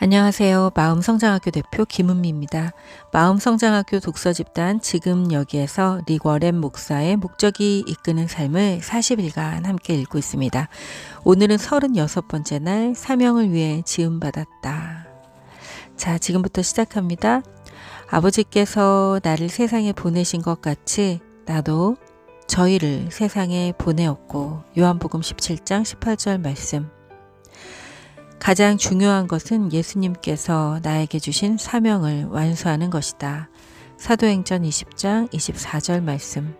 안녕하세요. 마음성장학교 대표 김은미입니다. 마음성장학교 독서집단 지금 여기에서 릭 워렌 목사의 목적이 이끄는 삶을 40일간 함께 읽고 있습니다. 오늘은 36번째 날 사명을 위해 지음받았다. 자, 지금부터 시작합니다. 아버지께서 나를 세상에 보내신 것 같이 나도 저희를 세상에 보내었고, 요한복음 17장 18절 말씀. 가장 중요한 것은 예수님께서 나에게 주신 사명을 완수하는 것이다. 사도행전 20장 24절 말씀.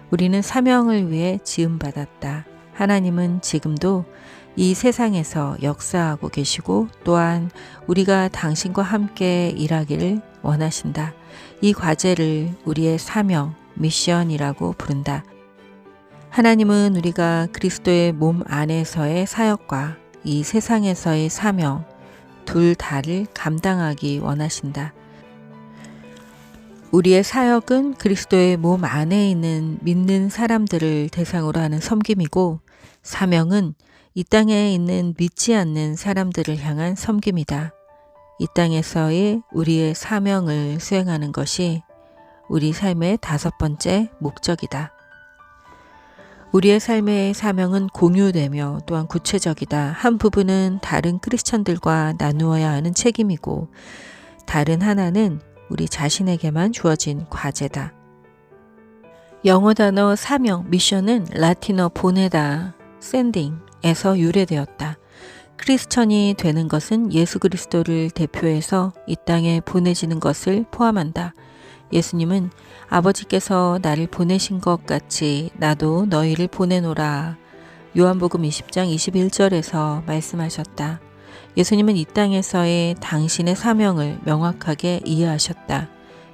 우리는 사명을 위해 지음받았다. 하나님은 지금도 이 세상에서 역사하고 계시고 또한 우리가 당신과 함께 일하기를 원하신다. 이 과제를 우리의 사명, 미션이라고 부른다. 하나님은 우리가 그리스도의 몸 안에서의 사역과 이 세상에서의 사명, 둘 다를 감당하기 원하신다. 우리의 사역은 그리스도의 몸 안에 있는 믿는 사람들을 대상으로 하는 섬김이고, 사명은 이 땅에 있는 믿지 않는 사람들을 향한 섬김이다. 이 땅에서의 우리의 사명을 수행하는 것이 우리 삶의 5번째 목적이다. 우리의 삶의 사명은 공유되며 또한 구체적이다. 한 부분은 다른 크리스천들과 나누어야 하는 책임이고, 다른 하나는 우리 자신에게만 주어진 과제다. 영어 단어 사명, 미션은 라틴어 보내다, sending에서 유래되었다. 크리스천이 되는 것은 예수 그리스도를 대표해서 이 땅에 보내지는 것을 포함한다. 예수님은 아버지께서 나를 보내신 것 같이 나도 너희를 보내노라. 요한복음 20장 21절에서 말씀하셨다. 예수님은 이 땅에서의 당신의 사명을 명확하게 이해하셨다.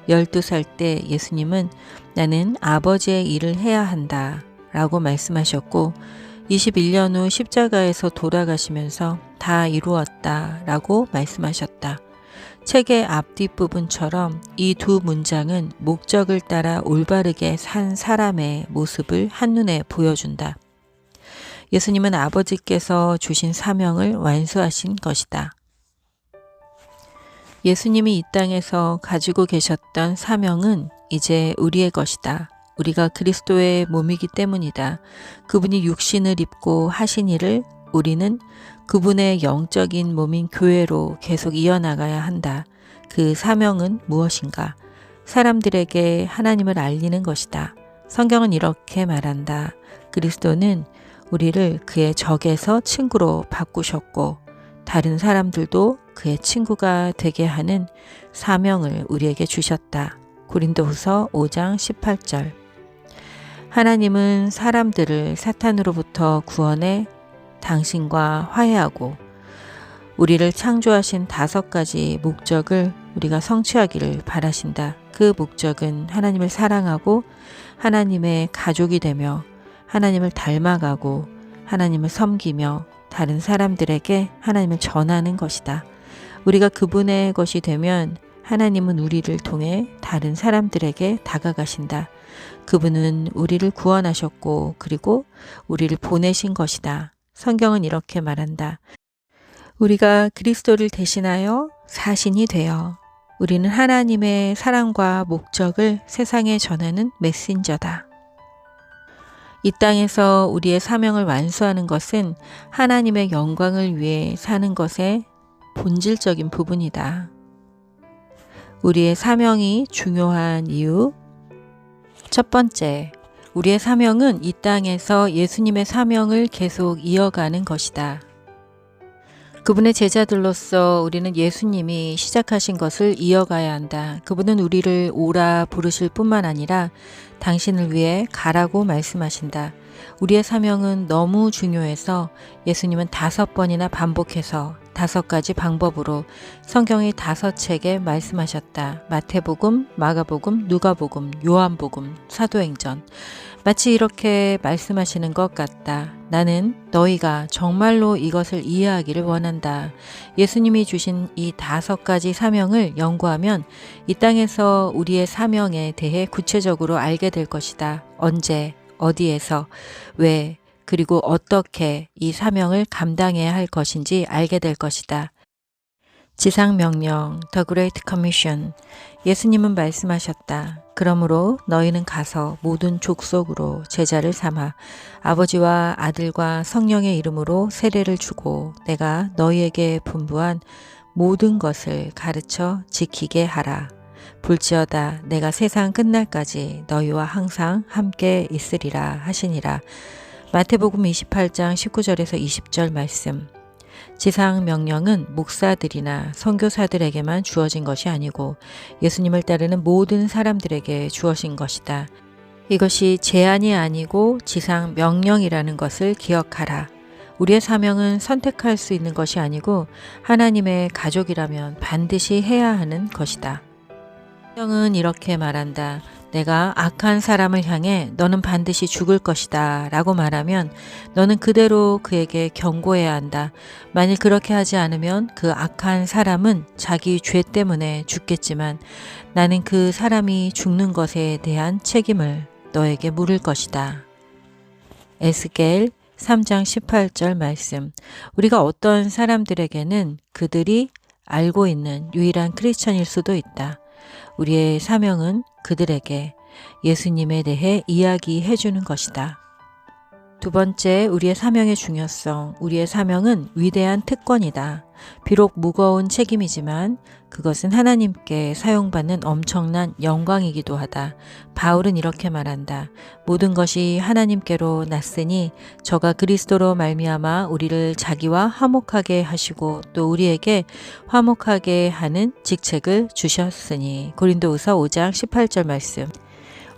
12살 때 예수님은 나는 아버지의 일을 해야 한다 라고 말씀하셨고, 21년 후 십자가에서 돌아가시면서 다 이루었다 라고 말씀하셨다. 책의 앞뒷부분처럼 이 두 문장은 목적을 따라 올바르게 산 사람의 모습을 한눈에 보여준다. 예수님은 아버지께서 주신 사명을 완수하신 것이다. 예수님이 이 땅에서 가지고 계셨던 사명은 이제 우리의 것이다. 우리가 그리스도의 몸이기 때문이다. 그분이 육신을 입고 하신 일을 우리는 그분의 영적인 몸인 교회로 계속 이어나가야 한다. 그 사명은 무엇인가? 사람들에게 하나님을 알리는 것이다. 성경은 이렇게 말한다. 그리스도는 우리를 그의 적에서 친구로 바꾸셨고 다른 사람들도 그의 친구가 되게 하는 사명을 우리에게 주셨다. 고린도후서 5장 18절. 하나님은 사람들을 사탄으로부터 구원해 당신과 화해하고 우리를 창조하신 5가지 목적을 우리가 성취하기를 바라신다. 그 목적은 하나님을 사랑하고 하나님의 가족이 되며 하나님을 닮아가고 하나님을 섬기며 다른 사람들에게 하나님을 전하는 것이다. 우리가 그분의 것이 되면 하나님은 우리를 통해 다른 사람들에게 다가가신다. 그분은 우리를 구원하셨고 그리고 우리를 보내신 것이다. 성경은 이렇게 말한다. 우리가 그리스도를 대신하여 사신이 되어 우리는 하나님의 사랑과 목적을 세상에 전하는 메신저다. 이 땅에서 우리의 사명을 완수하는 것은 하나님의 영광을 위해 사는 것의 본질적인 부분이다. 우리의 사명이 중요한 이유. 첫 번째, 우리의 사명은 이 땅에서 예수님의 사명을 계속 이어가는 것이다. 그분의 제자들로서 우리는 예수님이 시작하신 것을 이어가야 한다. 그분은 우리를 오라 부르실 뿐만 아니라 당신을 위해 가라고 말씀하신다. 우리의 사명은 너무 중요해서 예수님은 5번이나 반복해서 5가지 방법으로 성경의 5책에 말씀하셨다. 마태복음, 마가복음, 누가복음, 요한복음, 사도행전. 마치 이렇게 말씀하시는 것 같다. 나는 너희가 정말로 이것을 이해하기를 원한다. 예수님이 주신 이 5가지 사명을 연구하면 이 땅에서 우리의 사명에 대해 구체적으로 알게 될 것이다. 언제, 어디에서, 왜, 그리고 어떻게 이 사명을 감당해야 할 것인지 알게 될 것이다. 지상명령, The Great Commission. 예수님은 말씀하셨다. 그러므로 너희는 가서 모든 족속으로 제자를 삼아 아버지와 아들과 성령의 이름으로 세례를 주고 내가 너희에게 분부한 모든 것을 가르쳐 지키게 하라. 볼지어다 내가 세상 끝날까지 너희와 항상 함께 있으리라 하시니라. 마태복음 28장 19절에서 20절 말씀. 지상 명령은 목사들이나 선교사들에게만 주어진 것이 아니고 예수님을 따르는 모든 사람들에게 주어진 것이다. 이것이 제한이 아니고 지상 명령이라는 것을 기억하라. 우리의 사명은 선택할 수 있는 것이 아니고 하나님의 가족이라면 반드시 해야 하는 것이다. 성경은 이렇게 말한다. 내가 악한 사람을 향해 너는 반드시 죽을 것이다 라고 말하면 너는 그대로 그에게 경고해야 한다. 만일 그렇게 하지 않으면 그 악한 사람은 자기 죄 때문에 죽겠지만 나는 그 사람이 죽는 것에 대한 책임을 너에게 물을 것이다. 에스겔 3장 18절 말씀. 우리가 어떤 사람들에게는 그들이 알고 있는 유일한 크리스천일 수도 있다. 우리의 사명은 그들에게 예수님에 대해 이야기해 주는 것이다. 두 번째, 우리의 사명의 중요성. 우리의 사명은 위대한 특권이다. 비록 무거운 책임이지만 그것은 하나님께 사용받는 엄청난 영광이기도 하다. 바울은 이렇게 말한다. 모든 것이 하나님께로 났으니 저가 그리스도로 말미암아 우리를 자기와 화목하게 하시고 또 우리에게 화목하게 하는 직책을 주셨으니. 고린도후서 5장 18절 말씀.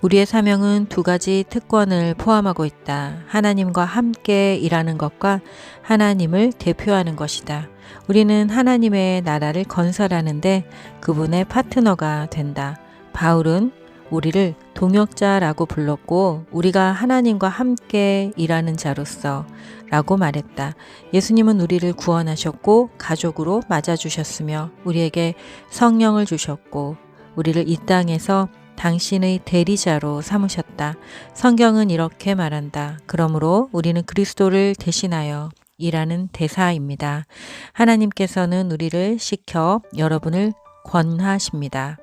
우리의 사명은 두 가지 특권을 포함하고 있다. 하나님과 함께 일하는 것과 하나님을 대표하는 것이다. 우리는 하나님의 나라를 건설하는데 그분의 파트너가 된다. 바울은 우리를 동역자라고 불렀고 우리가 하나님과 함께 일하는 자로서 라고 말했다. 예수님은 우리를 구원하셨고 가족으로 맞아주셨으며 우리에게 성령을 주셨고 우리를 이 땅에서 당신의 대리자로 삼으셨다. 성경은 이렇게 말한다. 그러므로 우리는 그리스도를 대신하여 일하는 대사입니다. 하나님께서는 우리를 시켜 여러분을 권하십니다.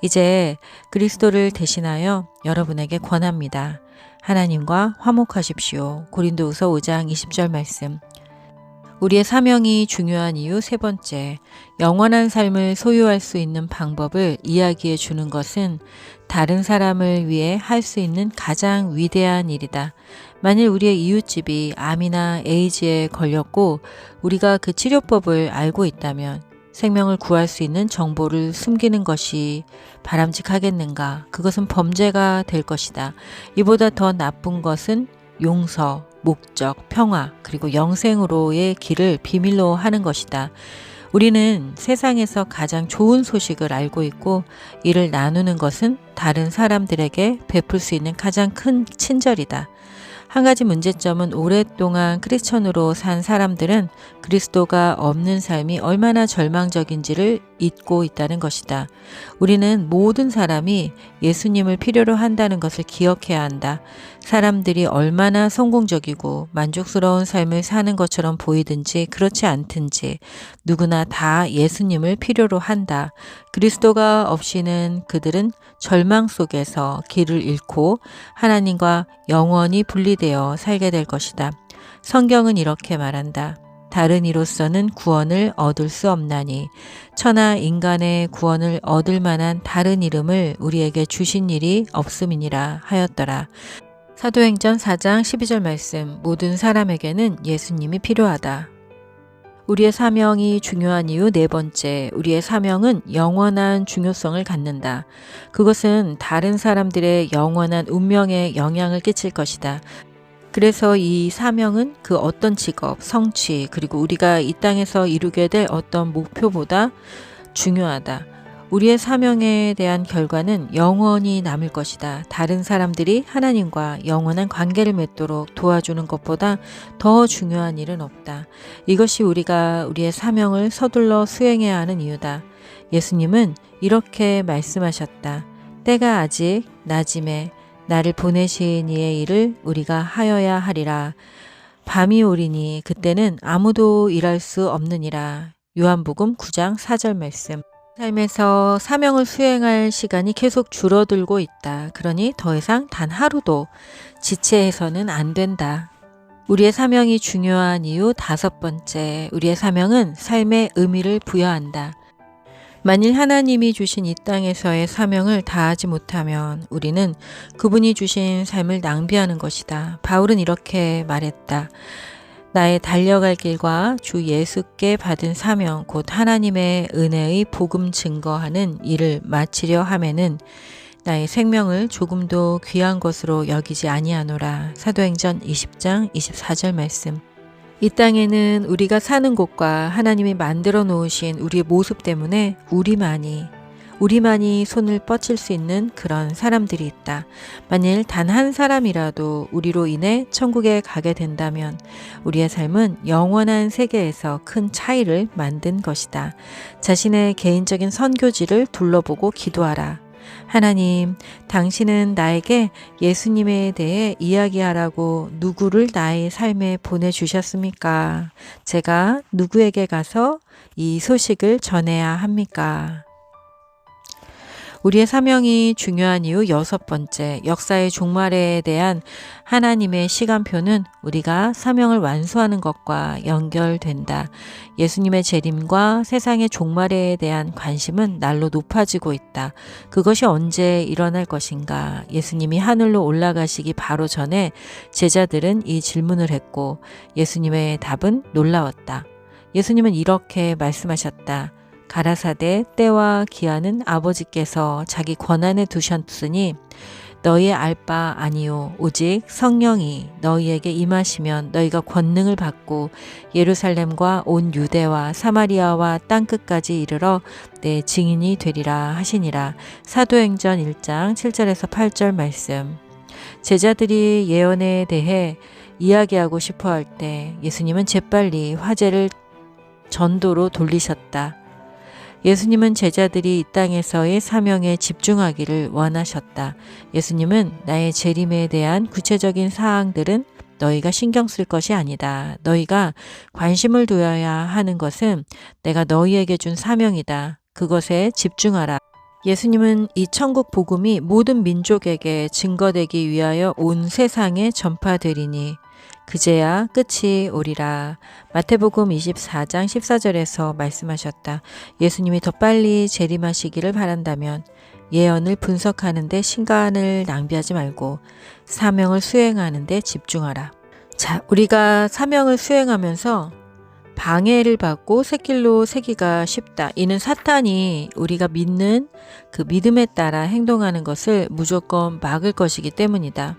이제 그리스도를 대신하여 여러분에게 권합니다. 하나님과 화목하십시오. 고린도후서 5장 20절 말씀. 우리의 사명이 중요한 이유 세 번째, 영원한 삶을 소유할 수 있는 방법을 이야기해 주는 것은 다른 사람을 위해 할 수 있는 가장 위대한 일이다. 만일 우리의 이웃집이 암이나 에이즈에 걸렸고 우리가 그 치료법을 알고 있다면 생명을 구할 수 있는 정보를 숨기는 것이 바람직하겠는가? 그것은 범죄가 될 것이다. 이보다 더 나쁜 것은 용서, 목적, 평화, 그리고 영생으로의 길을 비밀로 하는 것이다. 우리는 세상에서 가장 좋은 소식을 알고 있고 이를 나누는 것은 다른 사람들에게 베풀 수 있는 가장 큰 친절이다. 한 가지 문제점은 오랫동안 크리스천으로 산 사람들은 그리스도가 없는 삶이 얼마나 절망적인지를 잊고 있다는 것이다. 우리는 모든 사람이 예수님을 필요로 한다는 것을 기억해야 한다. 사람들이 얼마나 성공적이고 만족스러운 삶을 사는 것처럼 보이든지 그렇지 않든지 누구나 다 예수님을 필요로 한다. 그리스도가 없이는 그들은 절망 속에서 길을 잃고 하나님과 영원히 분리되어 살게 될 것이다. 성경은 이렇게 말한다. 다른 이로서는 구원을 얻을 수 없나니 천하 인간의 구원을 얻을 만한 다른 이름을 우리에게 주신 일이 없음이니라 하였더라. 사도행전 4장 12절 말씀. 모든 사람에게는 예수님이 필요하다. 우리의 사명이 중요한 이유 네 번째, 우리의 사명은 영원한 중요성을 갖는다. 그것은 다른 사람들의 영원한 운명에 영향을 끼칠 것이다. 그래서 이 사명은 그 어떤 직업, 성취, 그리고 우리가 이 땅에서 이루게 될 어떤 목표보다 중요하다. 우리의 사명에 대한 결과는 영원히 남을 것이다. 다른 사람들이 하나님과 영원한 관계를 맺도록 도와주는 것보다 더 중요한 일은 없다. 이것이 우리가 우리의 사명을 서둘러 수행해야 하는 이유다. 예수님은 이렇게 말씀하셨다. 때가 아직 낮음에 나를 보내신 이의 일을 우리가 하여야 하리라. 밤이 오리니 그때는 아무도 일할 수 없느니라. 요한복음 9장 4절 말씀. 삶에서 사명을 수행할 시간이 계속 줄어들고 있다. 그러니 더 이상 단 하루도 지체해서는 안 된다. 우리의 사명이 중요한 이유 5번째, 우리의 사명은 삶의 의미를 부여한다. 만일 하나님이 주신 이 땅에서의 사명을 다하지 못하면 우리는 그분이 주신 삶을 낭비하는 것이다. 바울은 이렇게 말했다. 나의 달려갈 길과 주 예수께 받은 사명 곧 하나님의 은혜의 복음 증거하는 일을 마치려 하면은 나의 생명을 조금도 귀한 것으로 여기지 아니하노라. 사도행전 20장 24절 말씀. 이 땅에는 우리가 사는 곳과 하나님이 만들어 놓으신 우리의 모습 때문에 우리만이 손을 뻗칠 수 있는 그런 사람들이 있다. 만일 단 한 사람이라도 우리로 인해 천국에 가게 된다면 우리의 삶은 영원한 세계에서 큰 차이를 만든 것이다. 자신의 개인적인 선교지를 둘러보고 기도하라. 하나님, 당신은 나에게 예수님에 대해 이야기하라고 누구를 나의 삶에 보내주셨습니까? 제가 누구에게 가서 이 소식을 전해야 합니까? 우리의 사명이 중요한 이유 6번째, 역사의 종말에 대한 하나님의 시간표는 우리가 사명을 완수하는 것과 연결된다. 예수님의 재림과 세상의 종말에 대한 관심은 날로 높아지고 있다. 그것이 언제 일어날 것인가? 예수님이 하늘로 올라가시기 바로 전에 제자들은 이 질문을 했고 예수님의 답은 놀라웠다. 예수님은 이렇게 말씀하셨다. 가라사대 때와 기한은 아버지께서 자기 권한에 두셨으니 너희의 알 바 아니요 오직 성령이 너희에게 임하시면 너희가 권능을 받고 예루살렘과 온 유대와 사마리아와 땅끝까지 이르러 내 증인이 되리라 하시니라. 사도행전 1장 7절에서 8절 말씀. 제자들이 예언에 대해 이야기하고 싶어 할 때 예수님은 재빨리 화제를 전도로 돌리셨다. 예수님은 제자들이 이 땅에서의 사명에 집중하기를 원하셨다. 예수님은 나의 재림에 대한 구체적인 사항들은 너희가 신경 쓸 것이 아니다. 너희가 관심을 두어야 하는 것은 내가 너희에게 준 사명이다. 그것에 집중하라. 예수님은 이 천국 복음이 모든 민족에게 증거되기 위하여 온 세상에 전파되리니 그제야 끝이 오리라. 마태복음 24장 14절에서 말씀하셨다. 예수님이 더 빨리 재림하시기를 바란다면 예언을 분석하는 데 시간을 낭비하지 말고 사명을 수행하는 데 집중하라. 자, 우리가 사명을 수행하면서 방해를 받고 샛길로 새기가 쉽다. 이는 사탄이 우리가 믿는 그 믿음에 따라 행동하는 것을 무조건 막을 것이기 때문이다.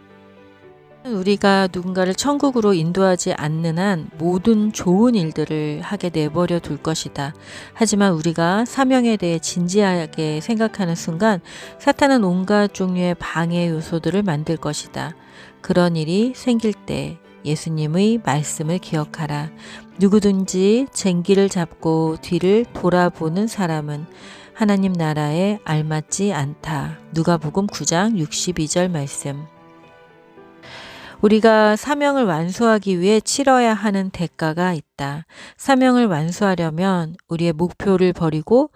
우리가 누군가를 천국으로 인도하지 않는 한 모든 좋은 일들을 하게 내버려 둘 것이다. 하지만 우리가 사명에 대해 진지하게 생각하는 순간 사탄은 온갖 종류의 방해 요소들을 만들 것이다. 그런 일이 생길 때 예수님의 말씀을 기억하라. 누구든지 쟁기를 잡고 뒤를 돌아보는 사람은 하나님 나라에 알맞지 않다. 누가복음 9장 62절 말씀. 우리가 사명을 완수하기 위해 치러야 하는 대가가 있다. 사명을 완수하려면 우리의 목표를 버리고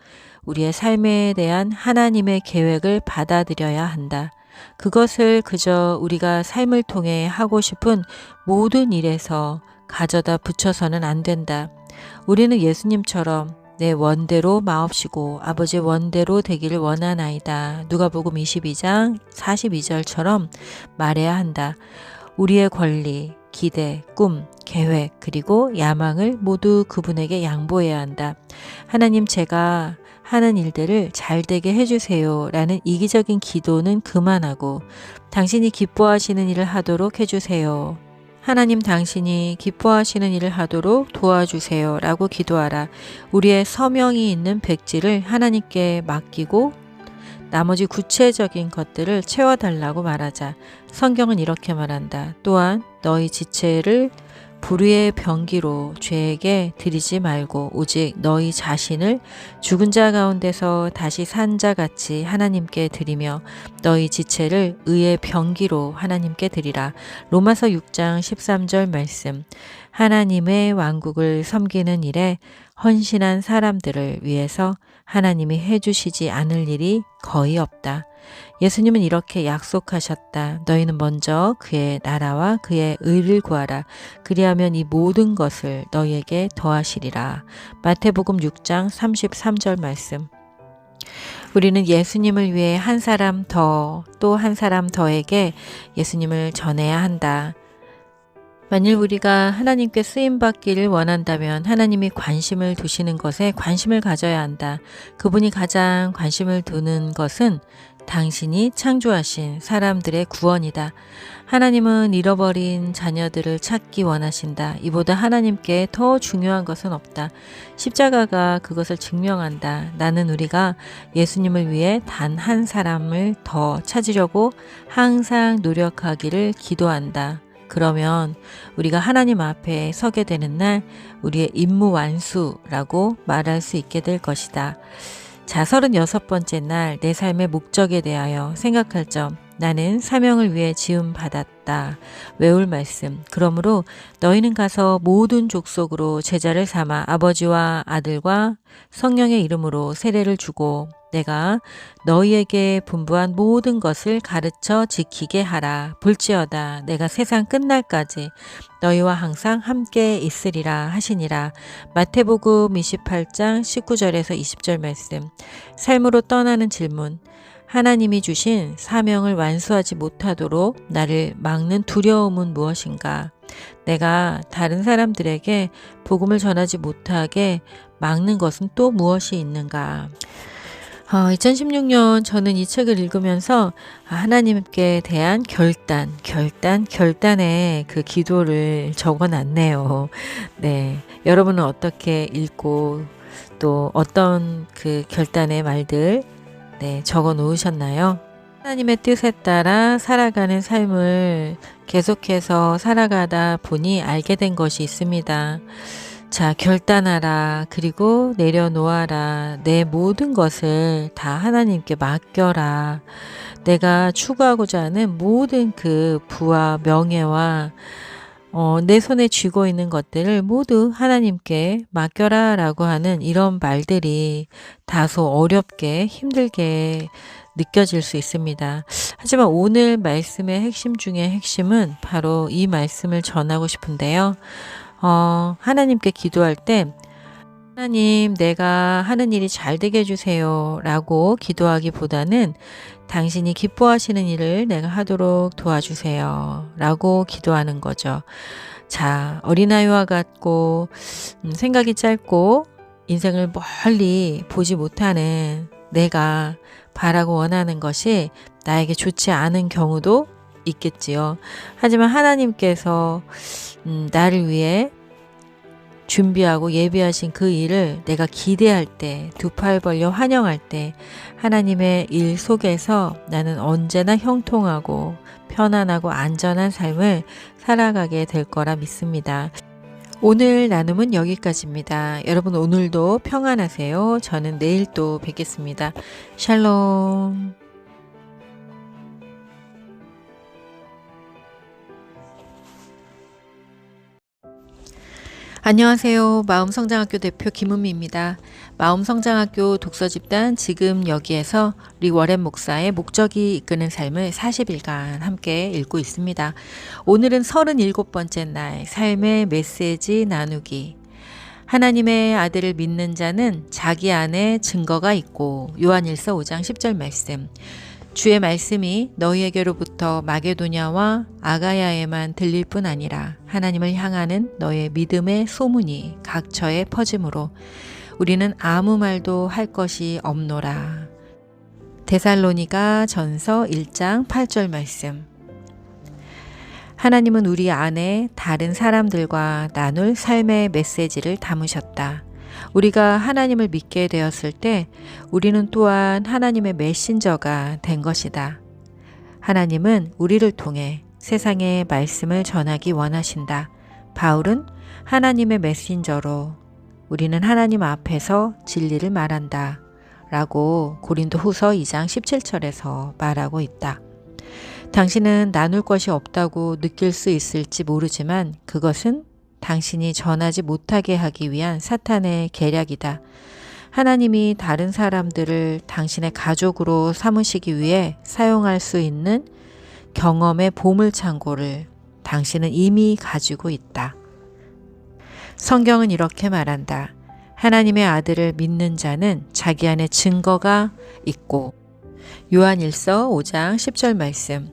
우리의 삶에 대한 하나님의 계획을 받아들여야 한다. 그것을 그저 우리가 삶을 통해 하고 싶은 모든 일에서 가져다 붙여서는 안 된다. 우리는 예수님처럼 내 원대로 마옵시고 아버지의 원대로 되기를 원하나이다. 누가복음 22장 42절처럼 말해야 한다. 우리의 권리, 기대, 꿈, 계획, 그리고 야망을 모두 그분에게 양보해야 한다. 하나님, 제가 하는 일들을 잘 되게 해주세요 라는 이기적인 기도는 그만하고 당신이 기뻐하시는 일을 하도록 해주세요. 하나님, 당신이 기뻐하시는 일을 하도록 도와주세요 라고 기도하라. 우리의 서명이 있는 백지를 하나님께 맡기고 나머지 구체적인 것들을 채워달라고 말하자. 성경은 이렇게 말한다. 또한 너희 지체를 불의의 병기로 죄에게 드리지 말고 오직 너희 자신을 죽은 자 가운데서 다시 산 자 같이 하나님께 드리며 너희 지체를 의의 병기로 하나님께 드리라. 로마서 6장 13절 말씀. 하나님의 왕국을 섬기는 일에 헌신한 사람들을 위해서 하나님이 해주시지 않을 일이 거의 없다. 예수님은 이렇게 약속하셨다. 너희는 먼저 그의 나라와 그의 의를 구하라. 그리하면 이 모든 것을 너희에게 더하시리라. 마태복음 6장 33절 말씀. 우리는 예수님을 위해 한 사람 더, 또 한 사람 더에게 예수님을 전해야 한다. 만일 우리가 하나님께 쓰임받기를 원한다면 하나님이 관심을 두시는 것에 관심을 가져야 한다. 그분이 가장 관심을 두는 것은 당신이 창조하신 사람들의 구원이다. 하나님은 잃어버린 자녀들을 찾기 원하신다. 이보다 하나님께 더 중요한 것은 없다. 십자가가 그것을 증명한다. 나는 우리가 예수님을 위해 단 한 사람을 더 찾으려고 항상 노력하기를 기도한다. 그러면 우리가 하나님 앞에 서게 되는 날 우리의 임무 완수라고 말할 수 있게 될 것이다. 자, 36번째 날 내 삶의 목적에 대하여 생각할 점. 나는 사명을 위해 지음 받았다. 외울 말씀. 그러므로 너희는 가서 모든 족속으로 제자를 삼아 아버지와 아들과 성령의 이름으로 세례를 주고 내가 너희에게 분부한 모든 것을 가르쳐 지키게 하라. 볼지어다 내가 세상 끝날까지 너희와 항상 함께 있으리라 하시니라. 마태복음 28장 19절에서 20절 말씀. 삶으로 떠나는 질문. 하나님이 주신 사명을 완수하지 못하도록 나를 막는 두려움은 무엇인가? 내가 다른 사람들에게 복음을 전하지 못하게 막는 것은 또 무엇이 있는가? 2016년 저는 이 책을 읽으면서 하나님께 대한 결단의 그 기도를 적어놨네요. 네, 여러분은 어떻게 읽고 또 어떤 그 결단의 말들 적어 놓으셨나요? 하나님의 뜻에 따라 살아가는 삶을 계속해서 살아가다 보니 알게 된 것이 있습니다. 자, 결단하라. 그리고 내려놓아라. 내 모든 것을 다 하나님께 맡겨라. 내가 추구하고자 하는 모든 그 부와 명예와 내 손에 쥐고 있는 것들을 모두 하나님께 맡겨라 라고 하는 이런 말들이 다소 어렵게 힘들게 느껴질 수 있습니다. 하지만 오늘 말씀의 핵심 중에 핵심은 바로 이 말씀을 전하고 싶은데요. 하나님께 기도할 때 하나님 내가 하는 일이 잘 되게 해주세요 라고 기도하기보다는 당신이 기뻐하시는 일을 내가 하도록 도와주세요 라고 기도하는 거죠. 자, 어린아이와 같고 생각이 짧고 인생을 멀리 보지 못하는 내가 바라고 원하는 것이 나에게 좋지 않은 경우도 있겠지요. 하지만 하나님께서 나를 위해 준비하고 예비하신 그 일을 내가 기대할 때, 두 팔 벌려 환영할 때 하나님의 일 속에서 나는 언제나 형통하고 편안하고 안전한 삶을 살아가게 될 거라 믿습니다. 오늘 나눔은 여기까지입니다. 여러분 오늘도 평안하세요. 저는 내일 또 뵙겠습니다. 샬롬. 안녕하세요. 마음성장학교 대표 김은미입니다. 마음성장학교 독서집단 지금 여기에서 리 워렌 목사의 목적이 이끄는 삶을 40일간 함께 읽고 있습니다. 오늘은 37번째 날 삶의 메시지 나누기. 하나님의 아들을 믿는 자는 자기 안에 증거가 있고 요한일서 5장 10절 말씀. 주의 말씀이 너희에게로부터 마게도냐와 아가야에만 들릴 뿐 아니라 하나님을 향하는 너의 믿음의 소문이 각처에 퍼짐으로 우리는 아무 말도 할 것이 없노라. 데살로니가 전서 1장 8절 말씀. 하나님은 우리 안에 다른 사람들과 나눌 삶의 메시지를 담으셨다. 우리가 하나님을 믿게 되었을 때 우리는 또한 하나님의 메신저가 된 것이다. 하나님은 우리를 통해 세상에 말씀을 전하기 원하신다. 바울은 하나님의 메신저로 우리는 하나님 앞에서 진리를 말한다. 라고 고린도 후서 2장 17절에서 말하고 있다. 당신은 나눌 것이 없다고 느낄 수 있을지 모르지만 그것은 당신이 전하지 못하게 하기 위한 사탄의 계략이다. 하나님이 다른 사람들을 당신의 가족으로 삼으시기 위해 사용할 수 있는 경험의 보물창고를 당신은 이미 가지고 있다. 성경은 이렇게 말한다. 하나님의 아들을 믿는 자는 자기 안에 증거가 있고, 요한일서 5장 10절 말씀.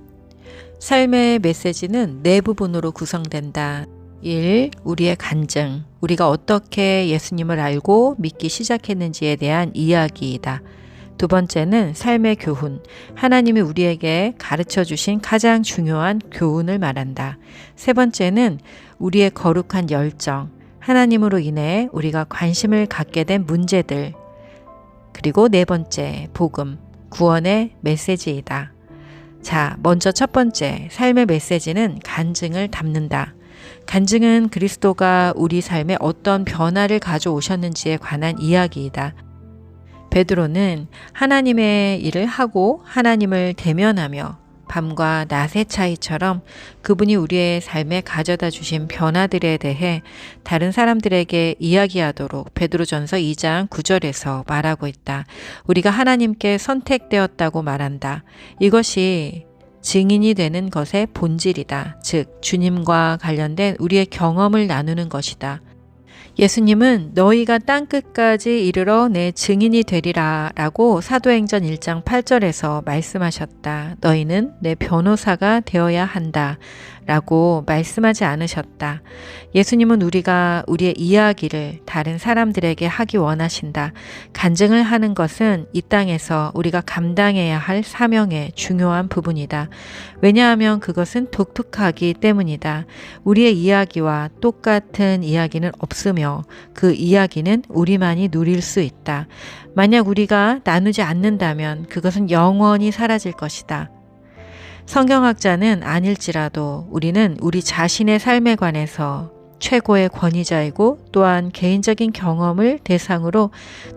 삶의 메시지는 네 부분으로 구성된다. 1. 우리의 간증. 우리가 어떻게 예수님을 알고 믿기 시작했는지에 대한 이야기이다. 두 번째는 삶의 교훈. 하나님이 우리에게 가르쳐 주신 가장 중요한 교훈을 말한다. 세 번째는 우리의 거룩한 열정. 하나님으로 인해 우리가 관심을 갖게 된 문제들. 그리고 네 번째, 복음. 구원의 메시지이다. 자, 먼저 첫 번째, 삶의 메시지는 간증을 담는다. 간증은 그리스도가 우리 삶에 어떤 변화를 가져오셨는지에 관한 이야기이다. 베드로는 하나님의 일을 하고 하나님을 대면하며 밤과 낮의 차이처럼 그분이 우리의 삶에 가져다 주신 변화들에 대해 다른 사람들에게 이야기하도록 베드로전서 2장 9절에서 말하고 있다. 우리가 하나님께 선택되었다고 말한다. 이것이 증인이 되는 것의 본질이다. 즉, 주님과 관련된 우리의 경험을 나누는 것이다. 예수님은 너희가 땅끝까지 이르러 내 증인이 되리라 라고 사도행전 1장 8절에서 말씀하셨다. 너희는 내 변호사가 되어야 한다 라고 말씀하지 않으셨다. 예수님은 우리가 우리의 이야기를 다른 사람들에게 하기 원하신다. 간증을 하는 것은 이 땅에서 우리가 감당해야 할 사명의 중요한 부분이다. 왜냐하면 그것은 독특하기 때문이다. 우리의 이야기와 똑같은 이야기는 없으며 그 이야기는 우리만이 누릴 수 있다. 만약 우리가 나누지 않는다면 그것은 영원히 사라질 것이다. 성경학자는 아닐지라도 우리는 우리 자신의 삶에 관해서 최고의 권위자이고 또한 개인적인 경험을 대상으로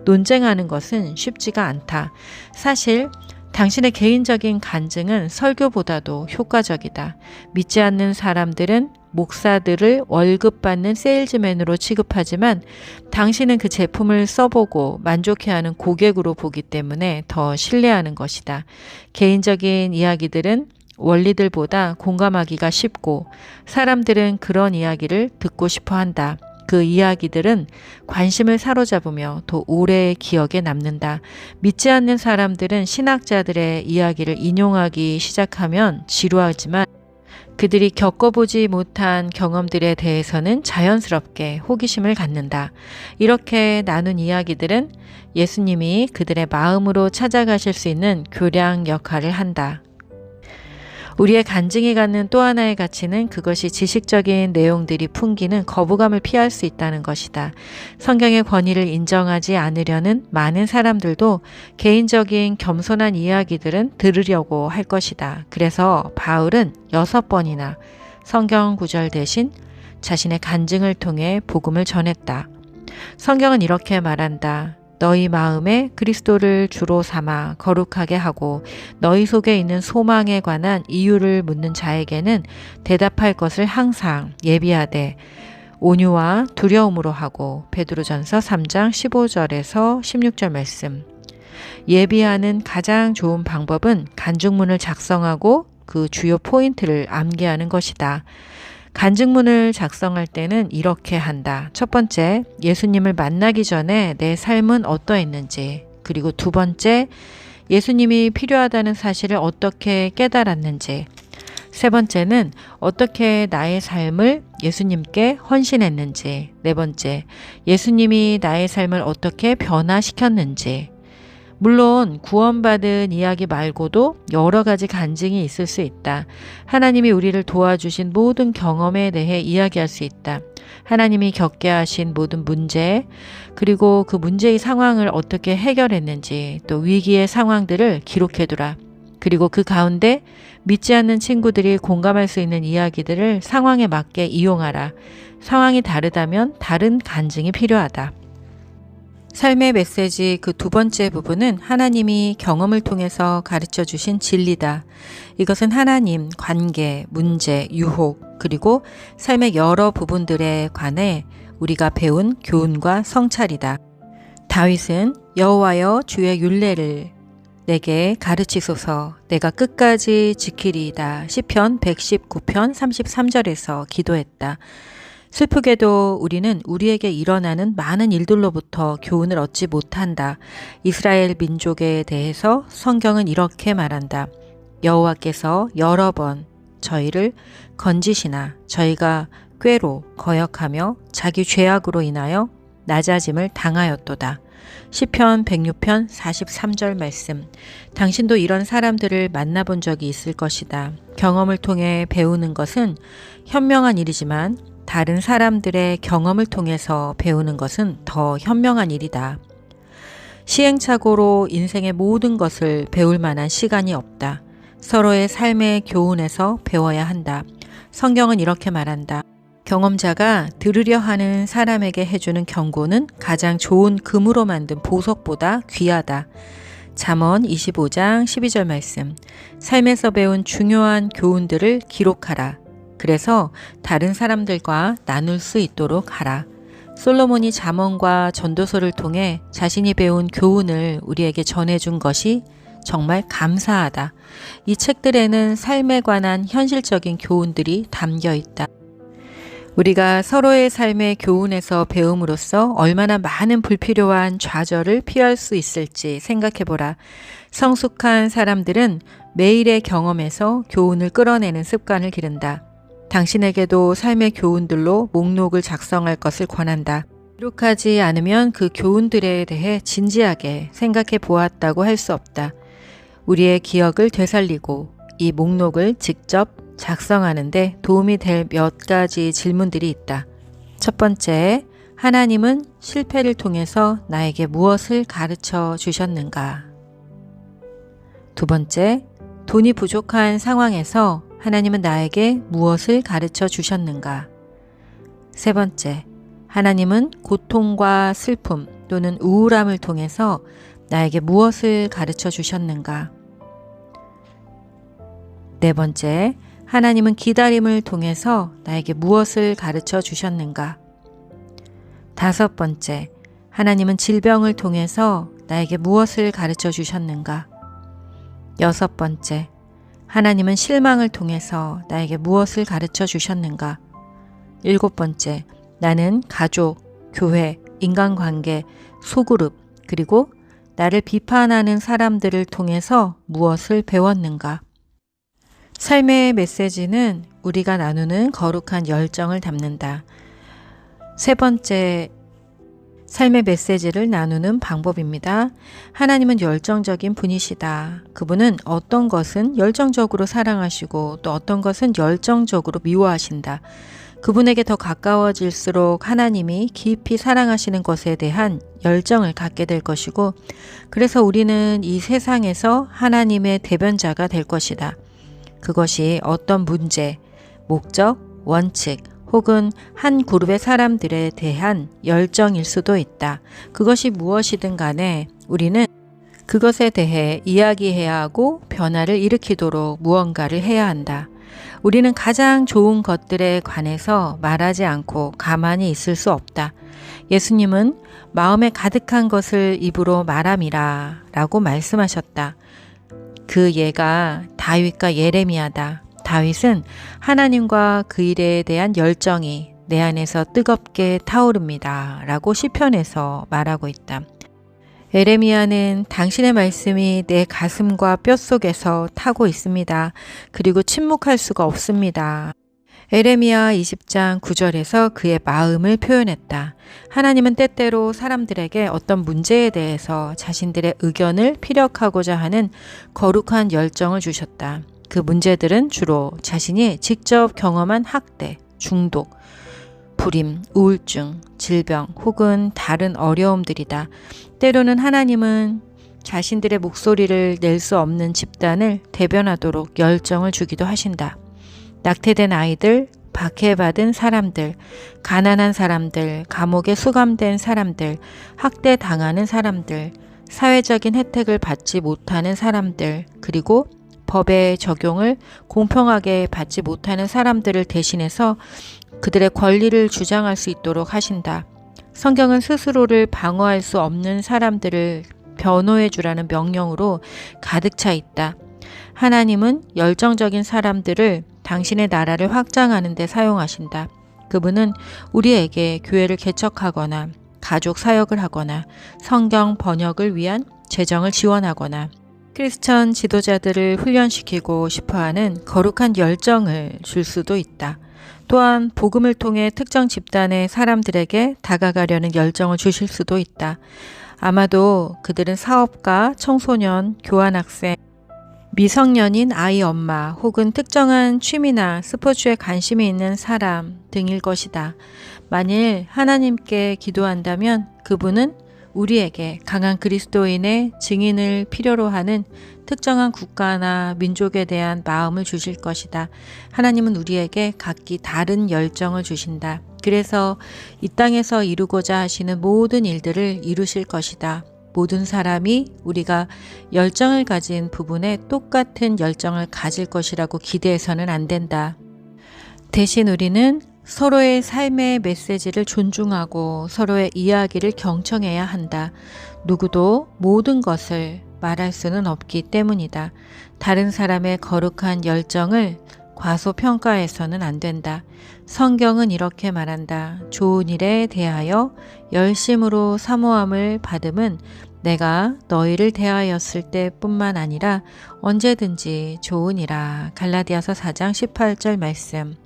논쟁하는 것은 쉽지가 않다. 사실 당신의 개인적인 간증은 설교보다도 효과적이다. 믿지 않는 사람들은 목사들을 월급 받는 세일즈맨으로 취급하지만 당신은 그 제품을 써보고 만족해하는 고객으로 보기 때문에 더 신뢰하는 것이다. 개인적인 이야기들은 원리들보다 공감하기가 쉽고 사람들은 그런 이야기를 듣고 싶어 한다. 그 이야기들은 관심을 사로잡으며 더 오래 기억에 남는다. 믿지 않는 사람들은 신학자들의 이야기를 인용하기 시작하면 지루하지만 그들이 겪어보지 못한 경험들에 대해서는 자연스럽게 호기심을 갖는다. 이렇게 나눈 이야기들은 예수님이 그들의 마음으로 찾아가실 수 있는 교량 역할을 한다. 우리의 간증이 갖는 또 하나의 가치는 그것이 지식적인 내용들이 풍기는 거부감을 피할 수 있다는 것이다. 성경의 권위를 인정하지 않으려는 많은 사람들도 개인적인 겸손한 이야기들은 들으려고 할 것이다. 그래서 바울은 6번이나 성경 구절 대신 자신의 간증을 통해 복음을 전했다. 성경은 이렇게 말한다. 너희 마음에 그리스도를 주로 삼아 거룩하게 하고 너희 속에 있는 소망에 관한 이유를 묻는 자에게는 대답할 것을 항상 예비하되 온유와 두려움으로 하고. 베드로전서 3장 15절에서 16절 말씀. 예비하는 가장 좋은 방법은 간증문을 작성하고 그 주요 포인트를 암기하는 것이다. 간증문을 작성할 때는 이렇게 한다. 첫 번째, 예수님을 만나기 전에 내 삶은 어떠했는지. 그리고 두 번째, 예수님이 필요하다는 사실을 어떻게 깨달았는지. 세 번째는 어떻게 나의 삶을 예수님께 헌신했는지. 네 번째, 예수님이 나의 삶을 어떻게 변화시켰는지. 물론 구원받은 이야기 말고도 여러 가지 간증이 있을 수 있다. 하나님이 우리를 도와주신 모든 경험에 대해 이야기할 수 있다. 하나님이 겪게 하신 모든 문제, 그리고 그 문제의 상황을 어떻게 해결했는지, 또 위기의 상황들을 기록해두라. 그리고 그 가운데 믿지 않는 친구들이 공감할 수 있는 이야기들을 상황에 맞게 이용하라. 상황이 다르다면 다른 간증이 필요하다. 삶의 메시지 그 두 번째 부분은 하나님이 경험을 통해서 가르쳐 주신 진리다. 이것은 하나님, 관계, 문제, 유혹, 그리고 삶의 여러 부분들에 관해 우리가 배운 교훈과 성찰이다. 다윗은 여호와여 주의 율례를 내게 가르치소서 내가 끝까지 지키리이다. 시편 119편 33절에서 기도했다. 슬프게도 우리는 우리에게 일어나는 많은 일들로부터 교훈을 얻지 못한다. 이스라엘 민족에 대해서 성경은 이렇게 말한다. 여호와께서 여러 번 저희를 건지시나 저희가 꾀로 거역하며 자기 죄악으로 인하여 낮아짐을 당하였도다. 시편 106편 43절 말씀. 당신도 이런 사람들을 만나본 적이 있을 것이다. 경험을 통해 배우는 것은 현명한 일이지만 다른 사람들의 경험을 통해서 배우는 것은 더 현명한 일이다. 시행착오로 인생의 모든 것을 배울 만한 시간이 없다. 서로의 삶의 교훈에서 배워야 한다. 성경은 이렇게 말한다. 경험자가 들으려 하는 사람에게 해주는 경고는 가장 좋은 금으로 만든 보석보다 귀하다. 잠언 25장 12절 말씀. 삶에서 배운 중요한 교훈들을 기록하라. 그래서 다른 사람들과 나눌 수 있도록 하라. 솔로몬이 잠언과 전도서를 통해 자신이 배운 교훈을 우리에게 전해준 것이 정말 감사하다. 이 책들에는 삶에 관한 현실적인 교훈들이 담겨 있다. 우리가 서로의 삶의 교훈에서 배움으로써 얼마나 많은 불필요한 좌절을 피할 수 있을지 생각해보라. 성숙한 사람들은 매일의 경험에서 교훈을 끌어내는 습관을 기른다. 당신에게도 삶의 교훈들로 목록을 작성할 것을 권한다. 기록하지 않으면 그 교훈들에 대해 진지하게 생각해 보았다고 할 수 없다. 우리의 기억을 되살리고 이 목록을 직접 작성하는데 도움이 될 몇 가지 질문들이 있다. 첫 번째, 하나님은 실패를 통해서 나에게 무엇을 가르쳐 주셨는가? 두 번째, 돈이 부족한 상황에서 하나님은 나에게 무엇을 가르쳐 주셨는가? 세 번째, 하나님은 고통과 슬픔 또는 우울함을 통해서 나에게 무엇을 가르쳐 주셨는가? 네 번째, 하나님은 기다림을 통해서 나에게 무엇을 가르쳐 주셨는가? 다섯 번째, 하나님은 질병을 통해서 나에게 무엇을 가르쳐 주셨는가? 여섯 번째, 하나님은 실망을 통해서 나에게 무엇을 가르쳐 주셨는가? 일곱 번째, 나는 가족, 교회, 인간관계, 소그룹, 그리고 나를 비판하는 사람들을 통해서 무엇을 배웠는가? 삶의 메시지는 우리가 나누는 거룩한 열정을 담는다. 세 번째, 삶의 메시지를 나누는 방법입니다. 하나님은 열정적인 분이시다. 그분은 어떤 것은 열정적으로 사랑하시고 또 어떤 것은 열정적으로 미워하신다. 그분에게 더 가까워질수록 하나님이 깊이 사랑하시는 것에 대한 열정을 갖게 될 것이고, 그래서 우리는 이 세상에서 하나님의 대변자가 될 것이다. 그것이 어떤 문제, 목적, 원칙, 혹은 한 그룹의 사람들에 대한 열정일 수도 있다. 그것이 무엇이든 간에 우리는 그것에 대해 이야기해야 하고 변화를 일으키도록 무언가를 해야 한다. 우리는 가장 좋은 것들에 관해서 말하지 않고 가만히 있을 수 없다. 예수님은 마음에 가득한 것을 입으로 말함이라 라고 말씀하셨다. 그 예가 다윗과 예레미야다. 다윗은 하나님과 그 일에 대한 열정이 내 안에서 뜨겁게 타오릅니다 라고 시편에서 말하고 있다. 예레미야는 당신의 말씀이 내 가슴과 뼛속에서 타고 있습니다. 그리고 침묵할 수가 없습니다. 예레미야 20장 9절에서 그의 마음을 표현했다. 하나님은 때때로 사람들에게 어떤 문제에 대해서 자신들의 의견을 피력하고자 하는 거룩한 열정을 주셨다. 그 문제들은 주로 자신이 직접 경험한 학대, 중독, 불임, 우울증, 질병 혹은 다른 어려움들이다. 때로는 하나님은 자신들의 목소리를 낼 수 없는 집단을 대변하도록 열정을 주기도 하신다. 낙태된 아이들, 박해받은 사람들, 가난한 사람들, 감옥에 수감된 사람들, 학대당하는 사람들, 사회적인 혜택을 받지 못하는 사람들, 그리고 법의 적용을 공평하게 받지 못하는 사람들을 대신해서 그들의 권리를 주장할 수 있도록 하신다. 성경은 스스로를 방어할 수 없는 사람들을 변호해 주라는 명령으로 가득 차 있다. 하나님은 열정적인 사람들을 당신의 나라를 확장하는 데 사용하신다. 그분은 우리에게 교회를 개척하거나 가족 사역을 하거나 성경 번역을 위한 재정을 지원하거나 크리스천 지도자들을 훈련시키고 싶어하는 거룩한 열정을 줄 수도 있다. 또한 복음을 통해 특정 집단의 사람들에게 다가가려는 열정을 주실 수도 있다. 아마도 그들은 사업가, 청소년, 교환학생, 미성년인 아이 엄마 혹은 특정한 취미나 스포츠에 관심이 있는 사람 등일 것이다. 만일 하나님께 기도한다면 그분은 우리에게 강한 그리스도인의 증인을 필요로 하는 특정한 국가나 민족에 대한 마음을 주실 것이다. 하나님은 우리에게 각기 다른 열정을 주신다. 그래서 이 땅에서 이루고자 하시는 모든 일들을 이루실 것이다. 모든 사람이 우리가 열정을 가진 부분에 똑같은 열정을 가질 것이라고 기대해서는 안 된다. 대신 우리는 서로의 삶의 메시지를 존중하고 서로의 이야기를 경청해야 한다. 누구도 모든 것을 말할 수는 없기 때문이다. 다른 사람의 거룩한 열정을 과소평가해서는 안 된다. 성경은 이렇게 말한다. 좋은 일에 대하여 열심으로 사모함을 받음은 내가 너희를 대하였을 때뿐만 아니라 언제든지 좋으니라. 갈라디아서 4장 18절 말씀.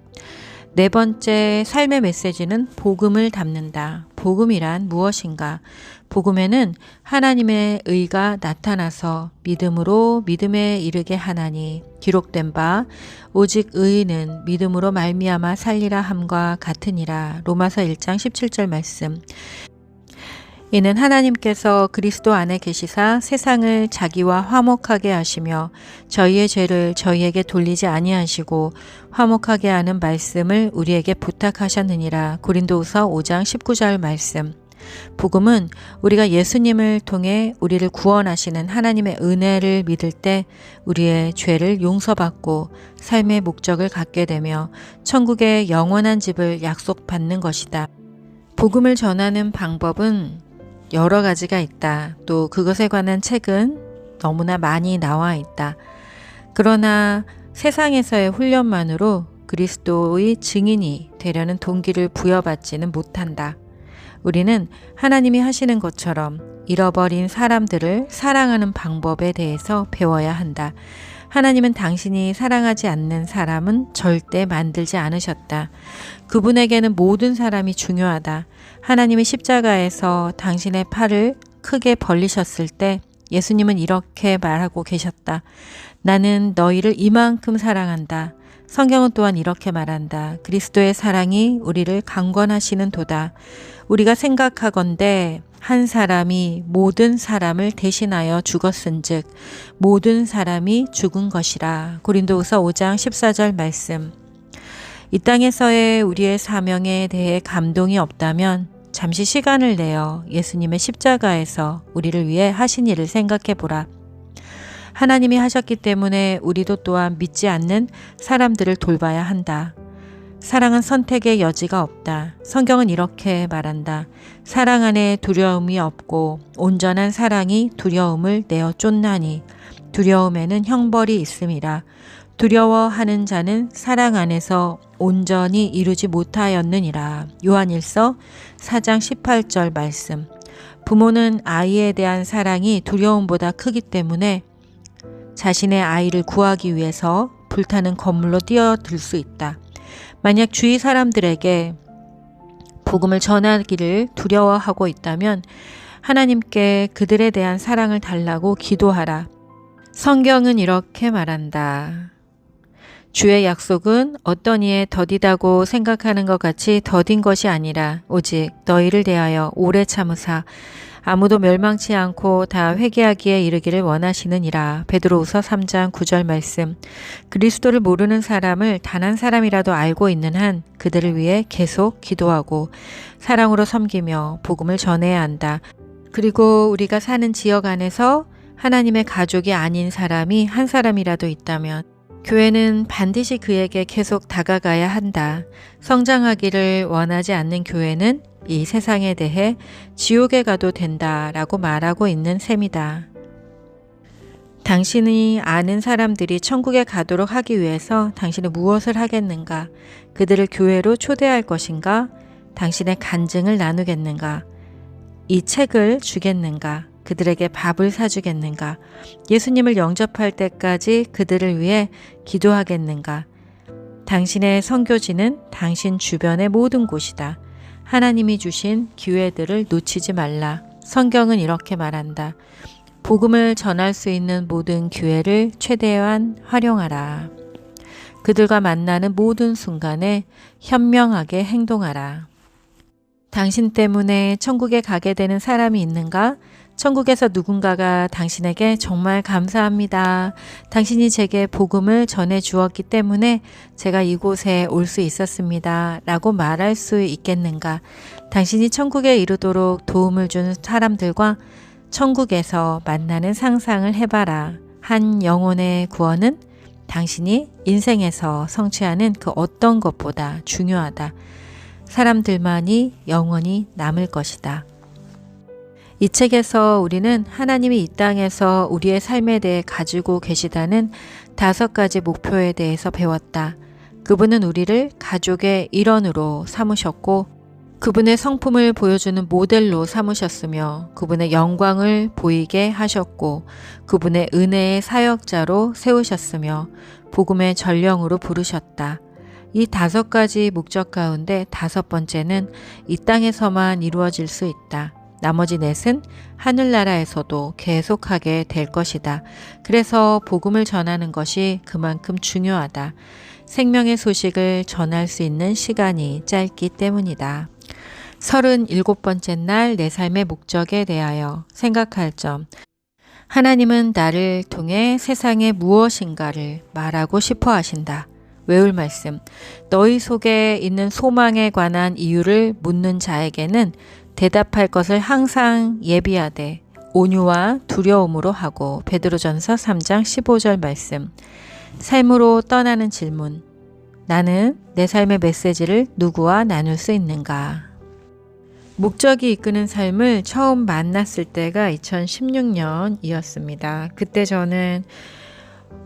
네 번째 삶의 메시지는 복음을 담는다. 복음이란 무엇인가? 복음에는 하나님의 의가 나타나서 믿음으로 믿음에 이르게 하나니 기록된 바 오직 의인은 믿음으로 말미암아 살리라 함과 같으니라. 로마서 1장 17절 말씀. 이는 하나님께서 그리스도 안에 계시사 세상을 자기와 화목하게 하시며 저희의 죄를 저희에게 돌리지 아니하시고 화목하게 하는 말씀을 우리에게 부탁하셨느니라. 고린도후서 5장 19절 말씀. 복음은 우리가 예수님을 통해 우리를 구원하시는 하나님의 은혜를 믿을 때 우리의 죄를 용서받고 삶의 목적을 갖게 되며 천국의 영원한 집을 약속받는 것이다. 복음을 전하는 방법은 여러 가지가 있다. 또 그것에 관한 책은 너무나 많이 나와 있다. 그러나 세상에서의 훈련만으로 그리스도의 증인이 되려는 동기를 부여받지는 못한다. 우리는 하나님이 하시는 것처럼 잃어버린 사람들을 사랑하는 방법에 대해서 배워야 한다. 하나님은 당신이 사랑하지 않는 사람은 절대 만들지 않으셨다. 그분에게는 모든 사람이 중요하다. 하나님이 십자가에서 당신의 팔을 크게 벌리셨을 때 예수님은 이렇게 말하고 계셨다. 나는 너희를 이만큼 사랑한다. 성경은 또한 이렇게 말한다. 그리스도의 사랑이 우리를 강권하시는 도다. 우리가 생각하건대 한 사람이 모든 사람을 대신하여 죽었은즉 모든 사람이 죽은 것이라. 고린도후서 5장 14절 말씀. 이 땅에서의 우리의 사명에 대해 감동이 없다면 잠시 시간을 내어 예수님의 십자가에서 우리를 위해 하신 일을 생각해 보라. 하나님이 하셨기 때문에 우리도 또한 믿지 않는 사람들을 돌봐야 한다. 사랑은 선택의 여지가 없다. 성경은 이렇게 말한다. 사랑 안에 두려움이 없고 온전한 사랑이 두려움을 내어 쫓나니 두려움에는 형벌이 있음이라. 두려워하는 자는 사랑 안에서 온전히 이루지 못하였느니라. 요한일서 4장 18절 말씀. 부모는 아이에 대한 사랑이 두려움보다 크기 때문에 자신의 아이를 구하기 위해서 불타는 건물로 뛰어들 수 있다. 만약 주위 사람들에게 복음을 전하기를 두려워하고 있다면 하나님께 그들에 대한 사랑을 달라고 기도하라. 성경은 이렇게 말한다. 주의 약속은 어떤 이의 더디다고 생각하는 것 같이 더딘 것이 아니라 오직 너희를 대하여 오래 참으사 아무도 멸망치 않고 다 회개하기에 이르기를 원하시느니라. 베드로후서 3장 9절 말씀. 그리스도를 모르는 사람을 단 한 사람이라도 알고 있는 한 그들을 위해 계속 기도하고 사랑으로 섬기며 복음을 전해야 한다. 그리고 우리가 사는 지역 안에서 하나님의 가족이 아닌 사람이 한 사람이라도 있다면 교회는 반드시 그에게 계속 다가가야 한다. 성장하기를 원하지 않는 교회는 이 세상에 대해 지옥에 가도 된다라고 말하고 있는 셈이다. 당신이 아는 사람들이 천국에 가도록 하기 위해서 당신은 무엇을 하겠는가? 그들을 교회로 초대할 것인가? 당신의 간증을 나누겠는가? 이 책을 주겠는가? 그들에게 밥을 사주겠는가? 예수님을 영접할 때까지 그들을 위해 기도하겠는가? 당신의 선교지는 당신 주변의 모든 곳이다. 하나님이 주신 기회들을 놓치지 말라. 성경은 이렇게 말한다. 복음을 전할 수 있는 모든 기회를 최대한 활용하라. 그들과 만나는 모든 순간에 현명하게 행동하라. 당신 때문에 천국에 가게 되는 사람이 있는가? 천국에서 누군가가 당신에게 정말 감사합니다. 당신이 제게 복음을 전해 주었기 때문에 제가 이곳에 올 수 있었습니다. 라고 말할 수 있겠는가? 당신이 천국에 이르도록 도움을 준 사람들과 천국에서 만나는 상상을 해봐라. 한 영혼의 구원은 당신이 인생에서 성취하는 그 어떤 것보다 중요하다. 사람들만이 영원히 남을 것이다. 이 책에서 우리는 하나님이 이 땅에서 우리의 삶에 대해 가지고 계시다는 5가지 목표에 대해서 배웠다. 그분은 우리를 가족의 일원으로 삼으셨고 그분의 성품을 보여주는 모델로 삼으셨으며 그분의 영광을 보이게 하셨고 그분의 은혜의 사역자로 세우셨으며 복음의 전령으로 부르셨다. 이 5가지 목적 가운데 5번째는 이 땅에서만 이루어질 수 있다. 나머지 4은 하늘나라에서도 계속하게 될 것이다. 그래서 복음을 전하는 것이 그만큼 중요하다. 생명의 소식을 전할 수 있는 시간이 짧기 때문이다. 37번째 날 내 삶의 목적에 대하여 생각할 점. 하나님은 나를 통해 세상에 무엇인가를 말하고 싶어 하신다. 외울 말씀. 너희 속에 있는 소망에 관한 이유를 묻는 자에게는 대답할 것을 항상 예비하되 온유와 두려움으로 하고. 베드로전서 3장 15절 말씀. 삶으로 떠나는 질문. 나는 내 삶의 메시지를 누구와 나눌 수 있는가? 목적이 이끄는 삶을 처음 만났을 때가 2016년이었습니다. 그때 저는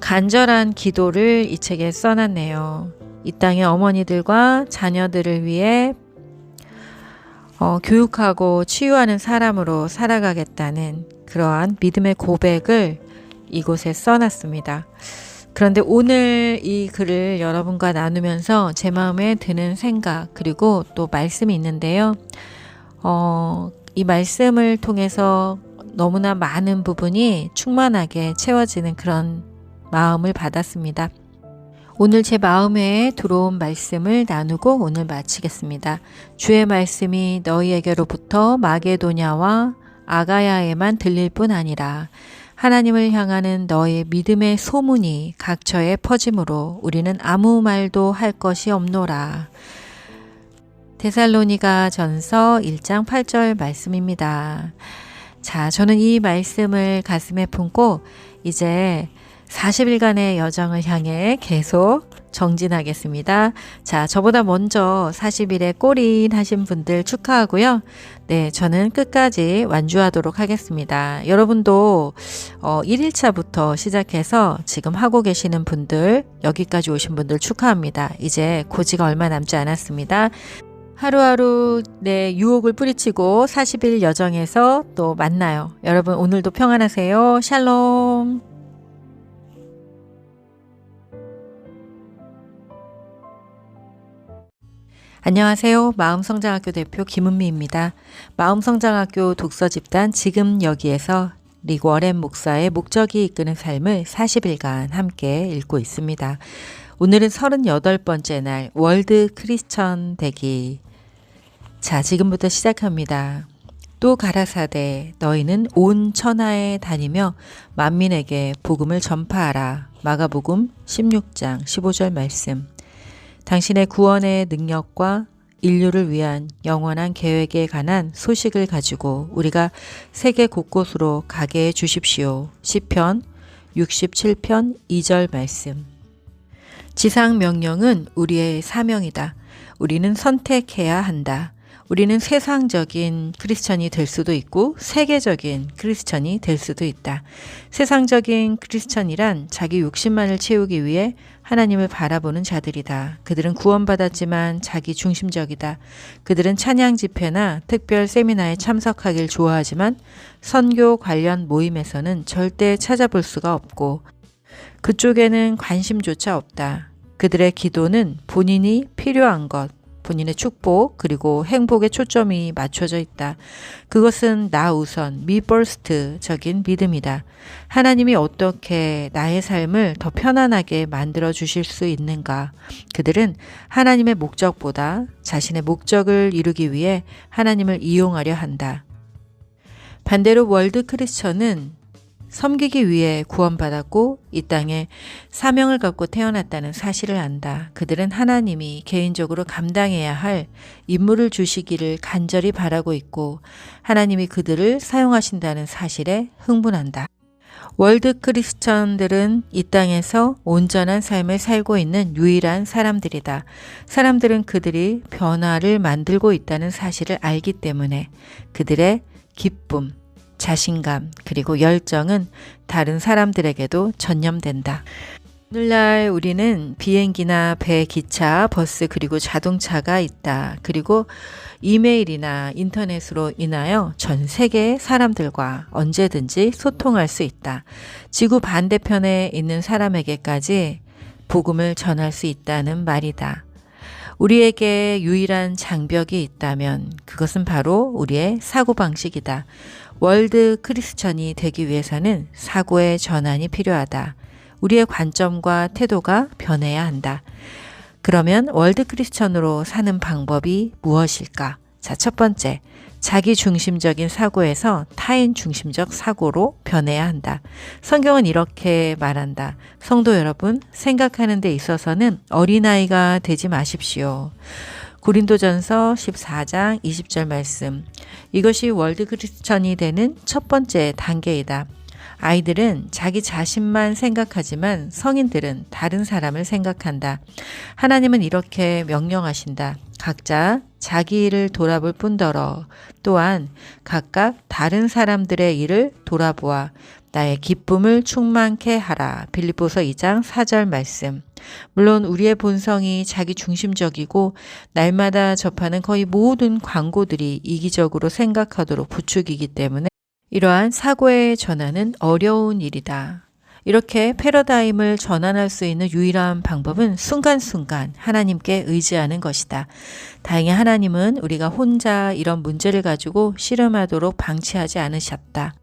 간절한 기도를 이 책에 써놨네요. 이 땅의 어머니들과 자녀들을 위해 교육하고 치유하는 사람으로 살아가겠다는 그러한 믿음의 고백을 이곳에 써놨습니다. 그런데 오늘 이 글을 여러분과 나누면서 제 마음에 드는 생각 그리고 또 말씀이 있는데요. 이 말씀을 통해서 너무나 많은 부분이 충만하게 채워지는 그런 마음을 받았습니다. 오늘 제 마음에 들어온 말씀을 나누고 오늘 마치겠습니다. 주의 말씀이 너희에게로부터 마게도냐와 아가야에만 들릴 뿐 아니라 하나님을 향하는 너의 믿음의 소문이 각처에 퍼짐으로 우리는 아무 말도 할 것이 없노라. 데살로니가 전서 1장 8절 말씀입니다. 자, 저는 이 말씀을 가슴에 품고 이제 40일간의 여정을 향해 계속 정진하겠습니다. 자, 저보다 먼저 40일에 골인 하신 분들 축하하고요. 네, 저는 끝까지 완주하도록 하겠습니다. 여러분도 1일차부터 시작해서 지금 하고 계시는 분들, 여기까지 오신 분들 축하합니다. 이제 고지가 얼마 남지 않았습니다. 하루하루 내 유혹을 뿌리치고 40일 여정에서 또 만나요. 여러분 오늘도 평안하세요. 샬롬. 안녕하세요. 마음성장학교 대표 김은미입니다. 마음성장학교 독서집단 지금 여기에서 릭 워렌 목사의 목적이 이끄는 삶을 40일간 함께 읽고 있습니다. 오늘은 38번째 날 월드 크리스천 되기. 자, 지금부터 시작합니다. 또 가라사대 너희는 온 천하에 다니며 만민에게 복음을 전파하라. 마가복음 16장 15절 말씀. 당신의 구원의 능력과 인류를 위한 영원한 계획에 관한 소식을 가지고 우리가 세계 곳곳으로 가게 해 주십시오. 시편 67편 2절 말씀. 지상 명령은 우리의 사명이다. 우리는 선택해야 한다. 우리는 세상적인 크리스천이 될 수도 있고 세계적인 크리스천이 될 수도 있다. 세상적인 크리스천이란 자기 욕심만을 채우기 위해 하나님을 바라보는 자들이다. 그들은 구원받았지만 자기 중심적이다. 그들은 찬양 집회나 특별 세미나에 참석하길 좋아하지만 선교 관련 모임에서는 절대 찾아볼 수가 없고 그쪽에는 관심조차 없다. 그들의 기도는 본인이 필요한 것, 본인의 축복 그리고 행복에 초점이 맞춰져 있다. 그것은 나 우선, me first적인 믿음이다. 하나님이 어떻게 나의 삶을 더 편안하게 만들어 주실 수 있는가? 그들은 하나님의 목적보다 자신의 목적을 이루기 위해 하나님을 이용하려 한다. 반대로 월드 크리스천은 섬기기 위해 구원받았고 이 땅에 사명을 갖고 태어났다는 사실을 안다. 그들은 하나님이 개인적으로 감당해야 할 임무를 주시기를 간절히 바라고 있고 하나님이 그들을 사용하신다는 사실에 흥분한다. 월드 크리스천들은 이 땅에서 온전한 삶을 살고 있는 유일한 사람들이다. 사람들은 그들이 변화를 만들고 있다는 사실을 알기 때문에 그들의 기쁨, 자신감 그리고 열정은 다른 사람들에게도 전염된다. 오늘날 우리는 비행기나 배, 기차, 버스 그리고 자동차가 있다. 그리고 이메일이나 인터넷으로 인하여 전 세계의 사람들과 언제든지 소통할 수 있다. 지구 반대편에 있는 사람에게까지 복음을 전할 수 있다는 말이다. 우리에게 유일한 장벽이 있다면 그것은 바로 우리의 사고방식이다. 월드 크리스천이 되기 위해서는 사고의 전환이 필요하다. 우리의 관점과 태도가 변해야 한다. 그러면 월드 크리스천으로 사는 방법이 무엇일까? 자, 첫 번째, 자기 중심적인 사고에서 타인 중심적 사고로 변해야 한다. 성경은 이렇게 말한다. 성도 여러분, 생각하는 데 있어서는 어린아이가 되지 마십시오. 고린도전서 14장 20절 말씀. 이것이 월드 크리스천이 되는 첫 번째 단계이다. 아이들은 자기 자신만 생각하지만 성인들은 다른 사람을 생각한다. 하나님은 이렇게 명령하신다. 각자 자기 일을 돌아볼 뿐더러 또한 각각 다른 사람들의 일을 돌아보아 나의 기쁨을 충만케 하라. 빌립보서 2장 4절 말씀. 물론 우리의 본성이 자기 중심적이고 날마다 접하는 거의 모든 광고들이 이기적으로 생각하도록 부추기기 때문에 이러한 사고의 전환은 어려운 일이다. 이렇게 패러다임을 전환할 수 있는 유일한 방법은 순간순간 하나님께 의지하는 것이다. 다행히 하나님은 우리가 혼자 이런 문제를 가지고 씨름하도록 방치하지 않으셨다.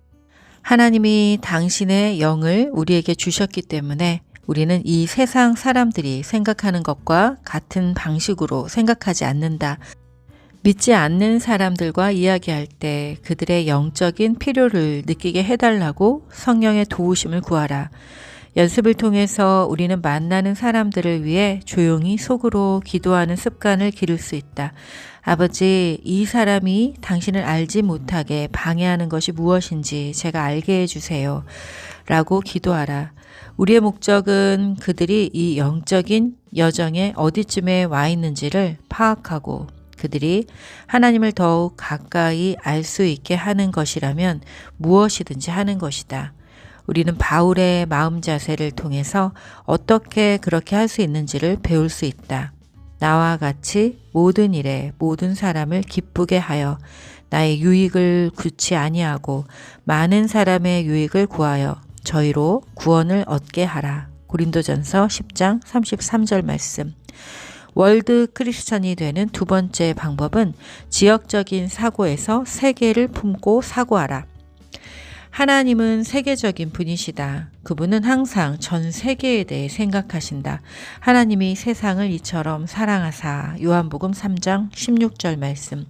하나님이 당신의 영을 우리에게 주셨기 때문에 우리는 이 세상 사람들이 생각하는 것과 같은 방식으로 생각하지 않는다. 믿지 않는 사람들과 이야기할 때 그들의 영적인 필요를 느끼게 해달라고 성령의 도우심을 구하라. 연습을 통해서 우리는 만나는 사람들을 위해 조용히 속으로 기도하는 습관을 기를 수 있다. 아버지, 이 사람이 당신을 알지 못하게 방해하는 것이 무엇인지 제가 알게 해주세요. 라고 기도하라. 우리의 목적은 그들이 이 영적인 여정에 어디쯤에 와 있는지를 파악하고 그들이 하나님을 더욱 가까이 알 수 있게 하는 것이라면 무엇이든지 하는 것이다. 우리는 바울의 마음 자세를 통해서 어떻게 그렇게 할 수 있는지를 배울 수 있다. 나와 같이 모든 일에 모든 사람을 기쁘게 하여 나의 유익을 구치 아니하고 많은 사람의 유익을 구하여 저희로 구원을 얻게 하라. 고린도전서 10장 33절 말씀. 월드 크리스천이 되는 두 번째 방법은 지역적인 사고에서 세계를 품고 사고하라. 하나님은 세계적인 분이시다. 그분은 항상 전 세계에 대해 생각하신다. 하나님이 세상을 이처럼 사랑하사. 요한복음 3장 16절 말씀.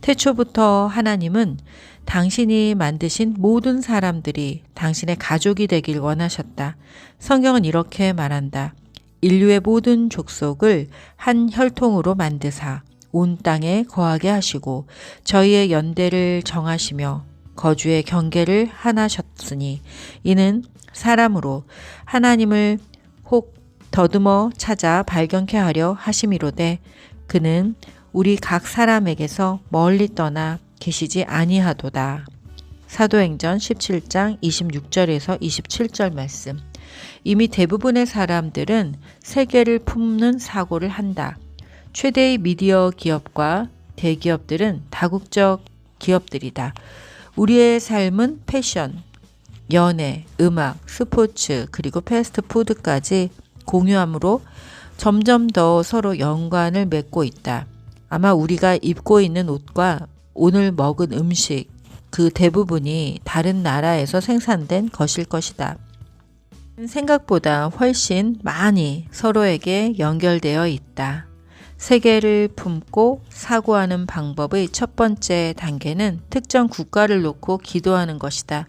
태초부터 하나님은 당신이 만드신 모든 사람들이 당신의 가족이 되길 원하셨다. 성경은 이렇게 말한다. 인류의 모든 족속을 한 혈통으로 만드사 온 땅에 거하게 하시고 저희의 연대를 정하시며 거주의 경계를 하나셨으니 이는 사람으로 하나님을 혹 더듬어 찾아 발견케 하려 하심이로되 그는 우리 각 사람에게서 멀리 떠나 계시지 아니하도다. 사도행전 17장 26절에서 27절 말씀. 이미 대부분의 사람들은 세계를 품는 사고를 한다. 최대의 미디어 기업과 대기업들은 다국적 기업들이다. 우리의 삶은 패션, 연애, 음악, 스포츠, 그리고 패스트푸드까지 공유함으로 점점 더 서로 연관을 맺고 있다. 아마 우리가 입고 있는 옷과 오늘 먹은 음식, 그 대부분이 다른 나라에서 생산된 것일 것이다. 생각보다 훨씬 많이 서로에게 연결되어 있다. 세계를 품고 사고하는 방법의 첫 번째 단계는 특정 국가를 놓고 기도하는 것이다.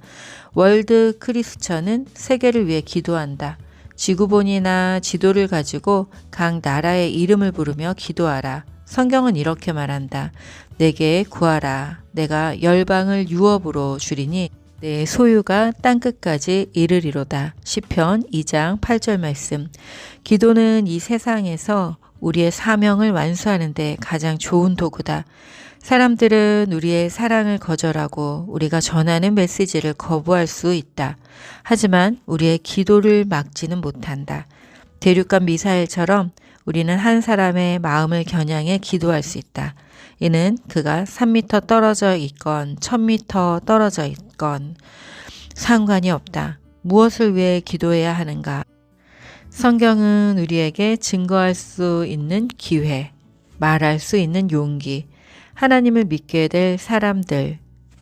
월드 크리스천은 세계를 위해 기도한다. 지구본이나 지도를 가지고 각 나라의 이름을 부르며 기도하라. 성경은 이렇게 말한다. 내게 구하라. 내가 열방을 유업으로 주리니 내 소유가 땅끝까지 이르리로다. 시편 2장 8절 말씀. 기도는 이 세상에서 우리의 사명을 완수하는 데 가장 좋은 도구다. 사람들은 우리의 사랑을 거절하고 우리가 전하는 메시지를 거부할 수 있다. 하지만 우리의 기도를 막지는 못한다. 대륙간 미사일처럼 우리는 한 사람의 마음을 겨냥해 기도할 수 있다. 이는 그가 3m 떨어져 있건 1000m 떨어져 있건 상관이 없다. 무엇을 위해 기도해야 하는가? 성경은 우리에게 증거할 수 있는 기회, 말할 수 있는 용기, 하나님을 믿게 될 사람들,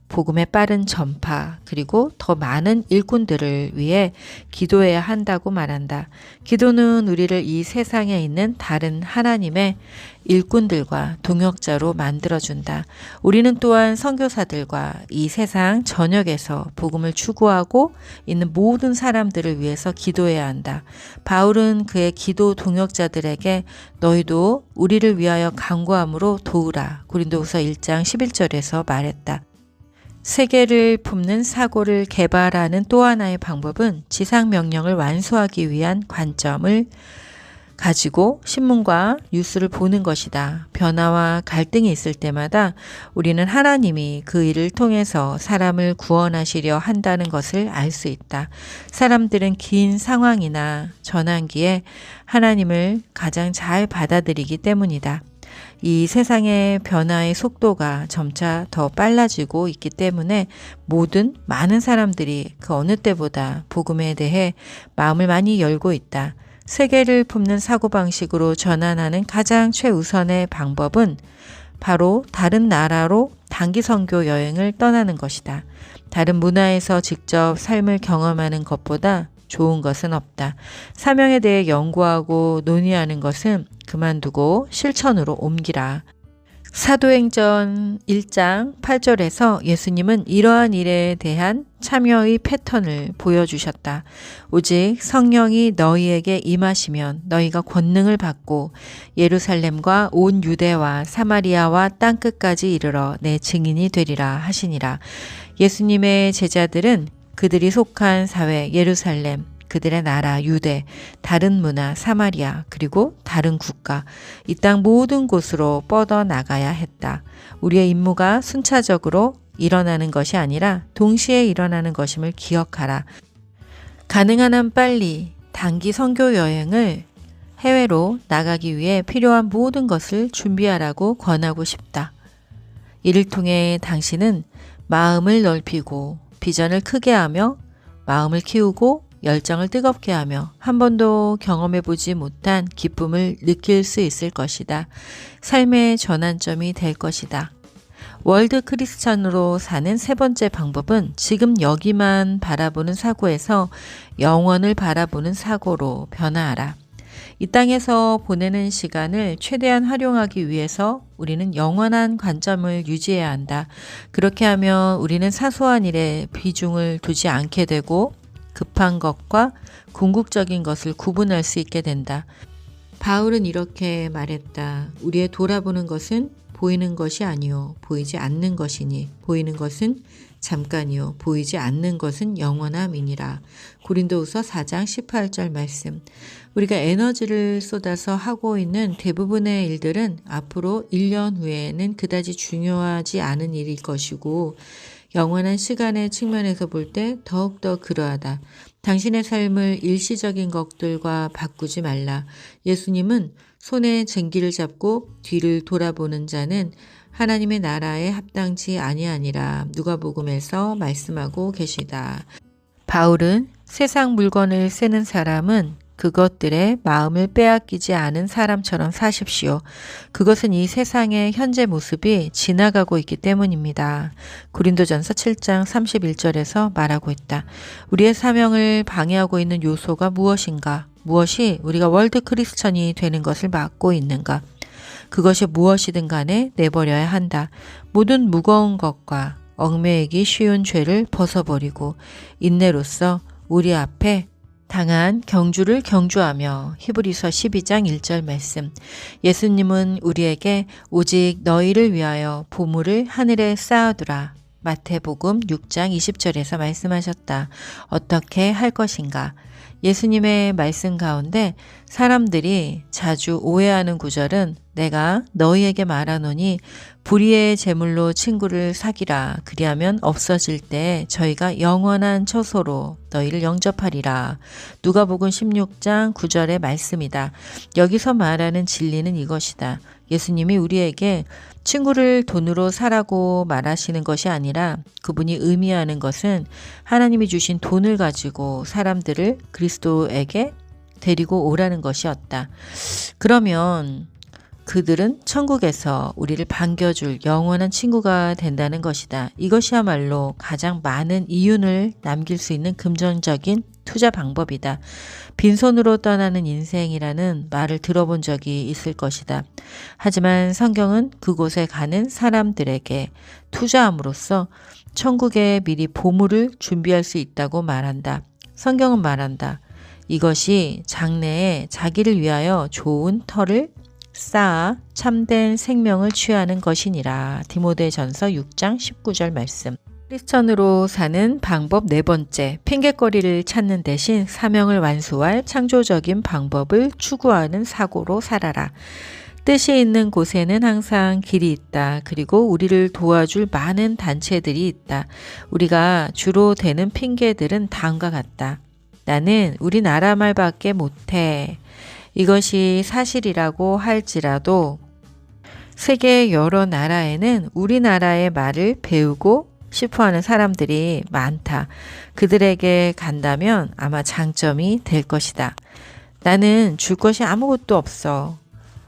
복음의 빠른 전파, 그리고 더 많은 일꾼들을 위해 기도해야 한다고 말한다. 기도는 우리를 이 세상에 있는 다른 하나님의 일꾼들과 동역자로 만들어준다. 우리는 또한 선교사들과 이 세상 전역에서 복음을 추구하고 있는 모든 사람들을 위해서 기도해야 한다. 바울은 그의 기도 동역자들에게 너희도 우리를 위하여 간구함으로 도우라. 고린도후서 1장 11절에서 말했다. 세계를 품는 사고를 개발하는 또 하나의 방법은 지상 명령을 완수하기 위한 관점을 가지고 신문과 뉴스를 보는 것이다. 변화와 갈등이 있을 때마다 우리는 하나님이 그 일을 통해서 사람을 구원하시려 한다는 것을 알 수 있다. 사람들은 긴 상황이나 전환기에 하나님을 가장 잘 받아들이기 때문이다. 이 세상의 변화의 속도가 점차 더 빨라지고 있기 때문에 많은 사람들이 그 어느 때보다 복음에 대해 마음을 많이 열고 있다. 세계를 품는 사고방식으로 전환하는 가장 최우선의 방법은 바로 다른 나라로 단기 선교 여행을 떠나는 것이다. 다른 문화에서 직접 삶을 경험하는 것보다 좋은 것은 없다. 사명에 대해 연구하고 논의하는 것은 그만두고 실천으로 옮기라. 사도행전 1장 8절에서 예수님은 이러한 일에 대한 참여의 패턴을 보여주셨다. 오직 성령이 너희에게 임하시면 너희가 권능을 받고 예루살렘과 온 유대와 사마리아와 땅끝까지 이르러 내 증인이 되리라 하시니라. 예수님의 제자들은 그들이 속한 사회 예루살렘, 그들의 나라 유대, 다른 문화 사마리아, 그리고 다른 국가, 이 땅 모든 곳으로 뻗어나가야 했다. 우리의 임무가 순차적으로 일어나는 것이 아니라 동시에 일어나는 것임을 기억하라. 가능한 한 빨리 단기 선교 여행을 해외로 나가기 위해 필요한 모든 것을 준비하라고 권하고 싶다. 이를 통해 당신은 마음을 넓히고 비전을 크게 하며 마음을 키우고 열정을 뜨겁게 하며 한 번도 경험해보지 못한 기쁨을 느낄 수 있을 것이다. 삶의 전환점이 될 것이다. 월드 크리스찬으로 사는 세 번째 방법은 지금 여기만 바라보는 사고에서 영원을 바라보는 사고로 변화하라. 이 땅에서 보내는 시간을 최대한 활용하기 위해서 우리는 영원한 관점을 유지해야 한다. 그렇게 하면 우리는 사소한 일에 비중을 두지 않게 되고 급한 것과 궁극적인 것을 구분할 수 있게 된다. 바울은 이렇게 말했다. 우리의 돌아보는 것은 보이는 것이 아니요 보이지 않는 것이니 보이는 것은 잠깐이요 보이지 않는 것은 영원함이니라. 고린도후서 4장 18절 말씀. 우리가 에너지를 쏟아서 하고 있는 대부분의 일들은 앞으로 1년 후에는 그다지 중요하지 않은 일일 것이고 영원한 시간의 측면에서 볼 때 더욱더 그러하다. 당신의 삶을 일시적인 것들과 바꾸지 말라. 예수님은 손에 쟁기를 잡고 뒤를 돌아보는 자는 하나님의 나라에 합당치 아니하니라. 누가복음에서 말씀하고 계시다. 바울은 세상 물건을 쓰는 사람은 그것들의 마음을 빼앗기지 않은 사람처럼 사십시오. 그것은 이 세상의 현재 모습이 지나가고 있기 때문입니다. 고린도전서 7장 31절에서 말하고 있다. 우리의 사명을 방해하고 있는 요소가 무엇인가? 무엇이 우리가 월드 크리스천이 되는 것을 막고 있는가? 그것이 무엇이든 간에 내버려야 한다. 모든 무거운 것과 얽매이기 쉬운 죄를 벗어버리고 인내로써 우리 앞에 당한 경주를 경주하며. 히브리서 12장 1절 말씀. 예수님은 우리에게 오직 너희를 위하여 보물을 하늘에 쌓아두라. 마태복음 6장 20절에서 말씀하셨다. 어떻게 할 것인가? 예수님의 말씀 가운데 사람들이 자주 오해하는 구절은 내가 너희에게 말하노니 불의의 제물로 친구를 사귀라. 그리하면 없어질 때 저희가 영원한 처소로 너희를 영접하리라. 누가복음 16장 9절의 말씀이다. 여기서 말하는 진리는 이것이다. 예수님이 우리에게 친구를 돈으로 사라고 말하시는 것이 아니라 그분이 의미하는 것은 하나님이 주신 돈을 가지고 사람들을 그리스도에게 데리고 오라는 것이었다. 그러면 그들은 천국에서 우리를 반겨줄 영원한 친구가 된다는 것이다. 이것이야말로 가장 많은 이윤을 남길 수 있는 금전적인 투자 방법이다. 빈손으로 떠나는 인생이라는 말을 들어본 적이 있을 것이다. 하지만 성경은 그곳에 가는 사람들에게 투자함으로써 천국에 미리 보물을 준비할 수 있다고 말한다. 성경은 말한다. 이것이 장래에 자기를 위하여 좋은 터를 쌓아 참된 생명을 취하는 것이니라. 디모데전서 6장 19절 말씀. 크리스천으로 사는 방법 네 번째, 핑곗거리를 찾는 대신 사명을 완수할 창조적인 방법을 추구하는 사고로 살아라. 뜻이 있는 곳에는 항상 길이 있다. 그리고 우리를 도와줄 많은 단체들이 있다. 우리가 주로 대는 핑계들은 다음과 같다. 나는 우리나라 말밖에 못해. 이것이 사실이라고 할지라도 세계 여러 나라에는 우리나라의 말을 배우고 싶어하는 사람들이 많다. 그들에게 간다면 아마 장점이 될 것이다. 나는 줄 것이 아무것도 없어.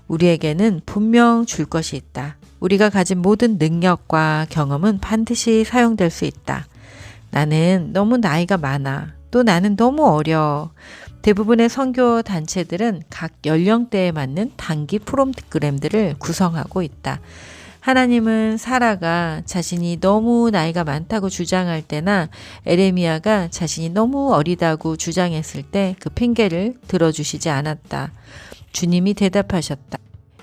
우리에게는 분명 줄 것이 있다. 우리가 가진 모든 능력과 경험은 반드시 사용될 수 있다. 나는 너무 나이가 많아. 또 나는 너무 어려. 대부분의 선교 단체들은 각 연령대에 맞는 단기 프로그램들을 구성하고 있다. 하나님은 사라가 자신이 너무 나이가 많다고 주장할 때나 에레미야가 자신이 너무 어리다고 주장했을 때 그 핑계를 들어주시지 않았다. 주님이 대답하셨다.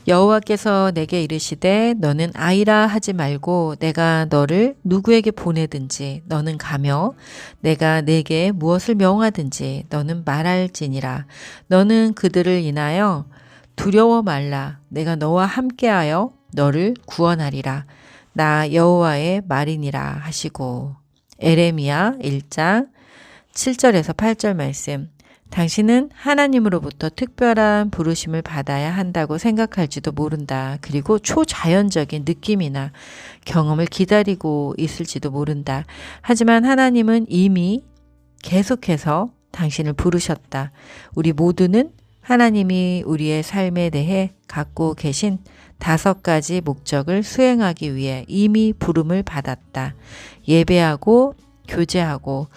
여호와께서 내게 이르시되 너는 아이라 하지 말고 내가 너를 누구에게 보내든지 너는 가며 내가 내게 무엇을 명하든지 너는 말할지니라. 너는 그들을 인하여 두려워 말라. 내가 너와 함께하여 너를 구원하리라. 나 여호와의 말이니라 하시고. 에레미야 1장 7절에서 8절 말씀. 당신은 하나님으로부터 특별한 부르심을 받아야 한다고 생각할지도 모른다. 그리고 초자연적인 느낌이나 경험을 기다리고 있을지도 모른다. 하지만 하나님은 이미 계속해서 당신을 부르셨다. 우리 모두는 하나님이 우리의 삶에 대해 갖고 계신 5가지 목적을 수행하기 위해 이미 부름을 받았다. 예배하고 교제하고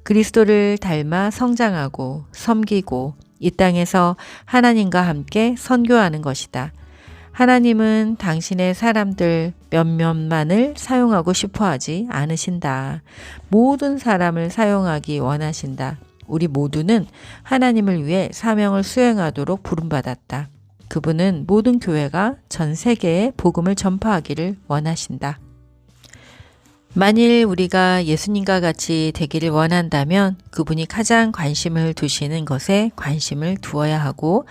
그리스도를 닮아 성장하고 섬기고 이 땅에서 하나님과 함께 선교하는 것이다. 하나님은 당신의 사람들 몇몇만을 사용하고 싶어 하지 않으신다. 모든 사람을 사용하기 원하신다. 우리 모두는 하나님을 위해 사명을 수행하도록 부름받았다. 그분은 모든 교회가 전 세계에 복음을 전파하기를 원하신다. 만일 우리가 예수님과 같이 되기를 원한다면 그분이 가장 관심을 두시는 것에 관심을 두어야 하고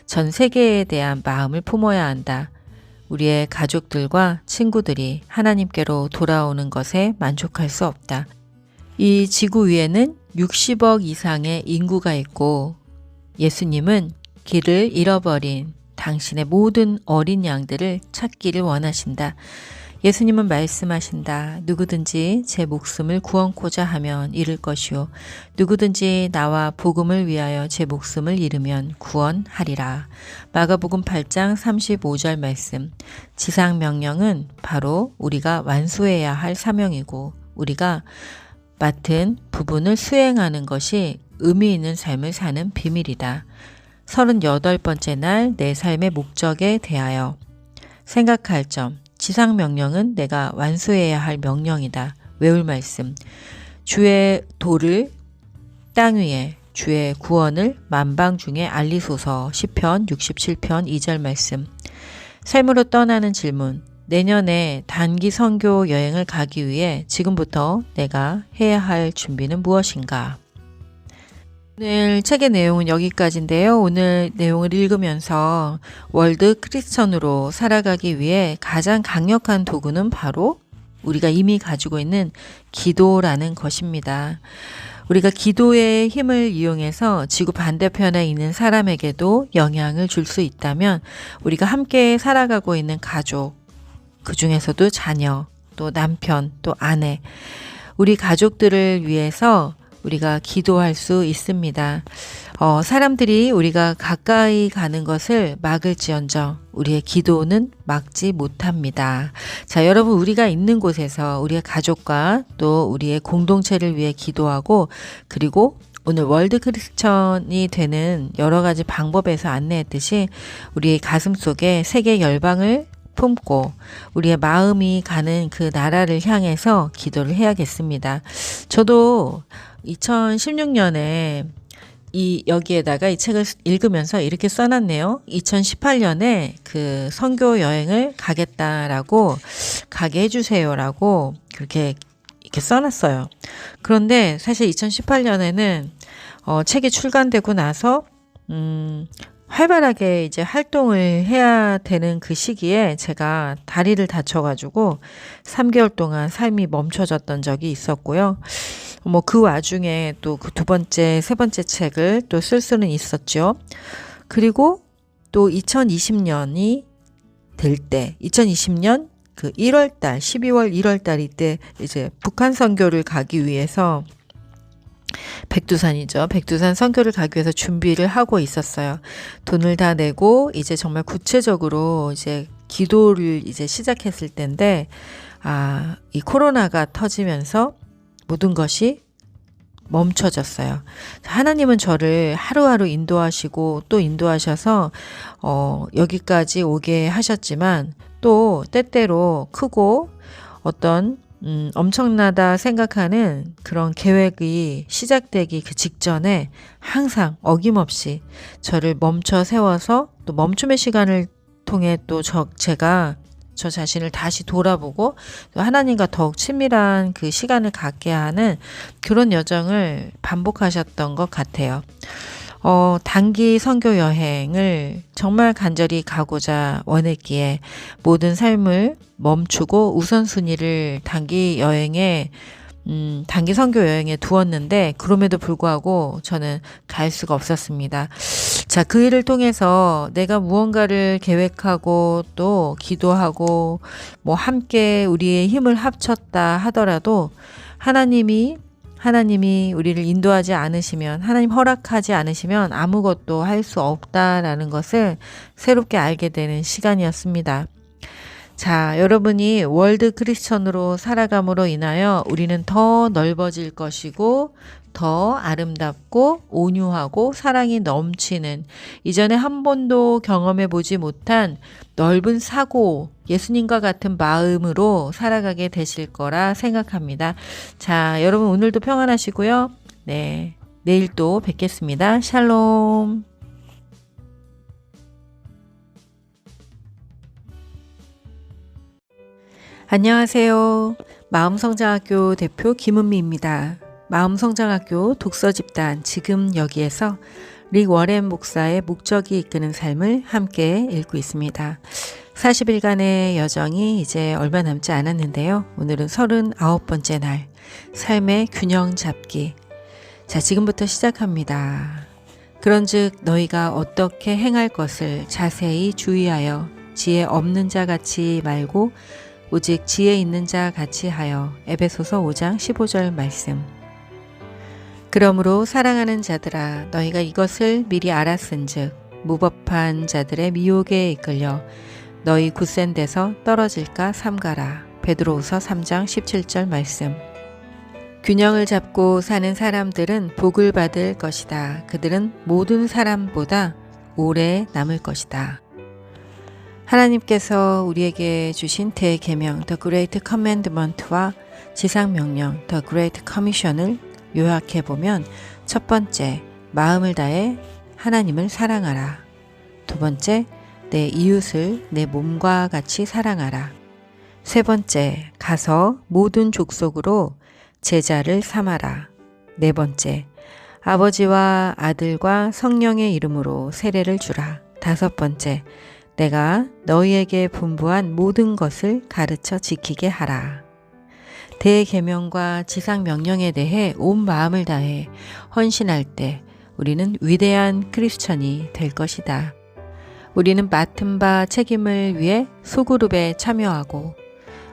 전 세계에 대한 마음을 품어야 한다. 우리의 가족들과 친구들이 하나님께로 돌아오는 것에 만족할 수 없다. 이 지구 위에는 60억 이상의 인구가 있고 예수님은 길을 잃어버린 당신의 모든 어린 양들을 찾기를 원하신다. 예수님은 말씀하신다. 누구든지 제 목숨을 구원코자 하면 잃을 것이요. 누구든지 나와 복음을 위하여 제 목숨을 잃으면 구원하리라. 마가복음 8장 35절 말씀. 지상 명령은 바로 우리가 완수해야 할 사명이고 우리가 맡은 부분을 수행하는 것이 의미 있는 삶을 사는 비밀이다. 38번째 날 내 삶의 목적에 대하여 생각할 점. 지상 명령은 내가 완수해야 할 명령이다. 외울 말씀. 주의 도를 땅 위에 주의 구원을 만방 중에 알리소서. 시편 67편 2절 말씀. 삶으로 떠나는 질문. 내년에 단기 선교 여행을 가기 위해 지금부터 내가 해야 할 준비는 무엇인가? 오늘 책의 내용은 여기까지인데요. 오늘 내용을 읽으면서 월드 크리스천으로 살아가기 위해 가장 강력한 도구는 바로 우리가 이미 가지고 있는 기도라는 것입니다. 우리가 기도의 힘을 이용해서 지구 반대편에 있는 사람에게도 영향을 줄 수 있다면 우리가 함께 살아가고 있는 가족, 그 중에서도 자녀, 또 남편, 또 아내, 우리 가족들을 위해서 우리가 기도할 수 있습니다. 사람들이 우리가 가까이 가는 것을 막을지언정 우리의 기도는 막지 못합니다. 자, 여러분 우리가 있는 곳에서 우리의 가족과 또 우리의 공동체를 위해 기도하고 그리고 오늘 월드 크리스천이 되는 여러 가지 방법에서 안내했듯이 우리의 가슴 속에 세계 열방을 품고 우리의 마음이 가는 그 나라를 향해서 기도를 해야겠습니다. 저도 2016년에 여기에다가 이 책을 읽으면서 이렇게 써놨네요. 2018년에 그 선교 여행을 가겠다라고 가게 해주세요라고 그렇게 이렇게 써놨어요. 그런데 사실 2018년에는 책이 출간되고 나서 활발하게 이제 활동을 해야 되는 그 시기에 제가 다리를 다쳐가지고 3개월 동안 삶이 멈춰졌던 적이 있었고요. 그 와중에 또 그 2번째, 3번째 책을 또 쓸 수는 있었죠. 그리고 또 2020년이 될 때, 2020년 그 1월달, 12월 1월달 이때 이제 북한 선교를 가기 위해서 백두산이죠. 백두산 선교를 가기 위해서 준비를 하고 있었어요. 돈을 다 내고 이제 정말 구체적으로 이제 기도를 이제 시작했을 때인데, 이 코로나가 터지면서 모든 것이 멈춰졌어요. 하나님은 저를 하루하루 인도하시고 또 인도하셔서 여기까지 오게 하셨지만 또 때때로 크고 어떤 엄청나다 생각하는 그런 계획이 시작되기 그 직전에 항상 어김없이 저를 멈춰 세워서 또 멈춤의 시간을 통해 또 제가 저 자신을 다시 돌아보고 또 하나님과 더욱 친밀한 그 시간을 갖게 하는 그런 여정을 반복하셨던 것 같아요. 단기 선교 여행을 정말 간절히 가고자 원했기에 모든 삶을 멈추고 우선순위를 단기 선교 여행에 두었는데 그럼에도 불구하고 저는 갈 수가 없었습니다. 자, 그 일을 통해서 내가 무언가를 계획하고 또 기도하고 하나님이 우리를 인도하지 않으시면, 하나님 허락하지 않으시면 아무것도 할 수 없다라는 것을 새롭게 알게 되는 시간이었습니다. 자, 여러분이 월드 크리스천으로 살아감으로 인하여 우리는 더 넓어질 것이고 더 아름답고 온유하고 사랑이 넘치는, 이전에 한 번도 경험해 보지 못한 넓은 사고, 예수님과 같은 마음으로 살아가게 되실 거라 생각합니다. 자, 여러분 오늘도 평안하시고요. 네, 내일 또 뵙겠습니다. 샬롬. 안녕하세요. 마음성장학교 대표 김은미입니다. 마음성장학교 독서집단 지금 여기에서 릭 워렌 목사의 목적이 이끄는 삶을 함께 읽고 있습니다. 40일간의 여정이 이제 얼마 남지 않았는데요. 오늘은 39번째 날, 삶의 균형 잡기. 자, 지금부터 시작합니다. 그런즉 너희가 어떻게 행할 것을 자세히 주의하여 지혜 없는 자 같이 말고 오직 지혜 있는 자 같이 하여. 에베소서 5장 15절 말씀. 그러므로 사랑하는 자들아, 너희가 이것을 미리 알았은즉 무법한 자들의 미혹에 이끌려 너희 굳센 데서 떨어질까 삼가라. 베드로후서 3장 17절 말씀. 균형을 잡고 사는 사람들은 복을 받을 것이다. 그들은 모든 사람보다 오래 남을 것이다. 하나님께서 우리에게 주신 대계명 The Great Commandment와 지상명령 The Great Commission을 요약해 보면, 첫 번째, 마음을 다해 하나님을 사랑하라. 두 번째, 내 이웃을 내 몸과 같이 사랑하라. 세 번째, 가서 모든 족속으로 제자를 삼아라. 네 번째, 아버지와 아들과 성령의 이름으로 세례를 주라. 다섯 번째, 내가 너희에게 분부한 모든 것을 가르쳐 지키게 하라. 대계명과 지상명령에 대해 온 마음을 다해 헌신할 때 우리는 위대한 크리스천이 될 것이다. 우리는 맡은 바 책임을 위해 소그룹에 참여하고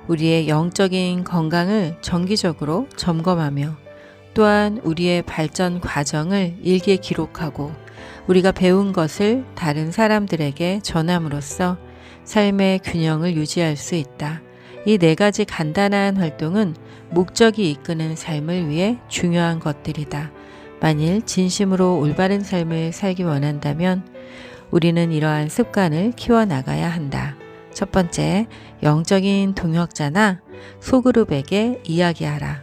우리의 영적인 건강을 정기적으로 점검하며 또한 우리의 발전 과정을 일기에 기록하고 우리가 배운 것을 다른 사람들에게 전함으로써 삶의 균형을 유지할 수 있다. 이 네 가지 간단한 활동은 목적이 이끄는 삶을 위해 중요한 것들이다. 만일 진심으로 올바른 삶을 살기 원한다면 우리는 이러한 습관을 키워나가야 한다. 첫 번째, 영적인 동역자나 소그룹에게 이야기하라.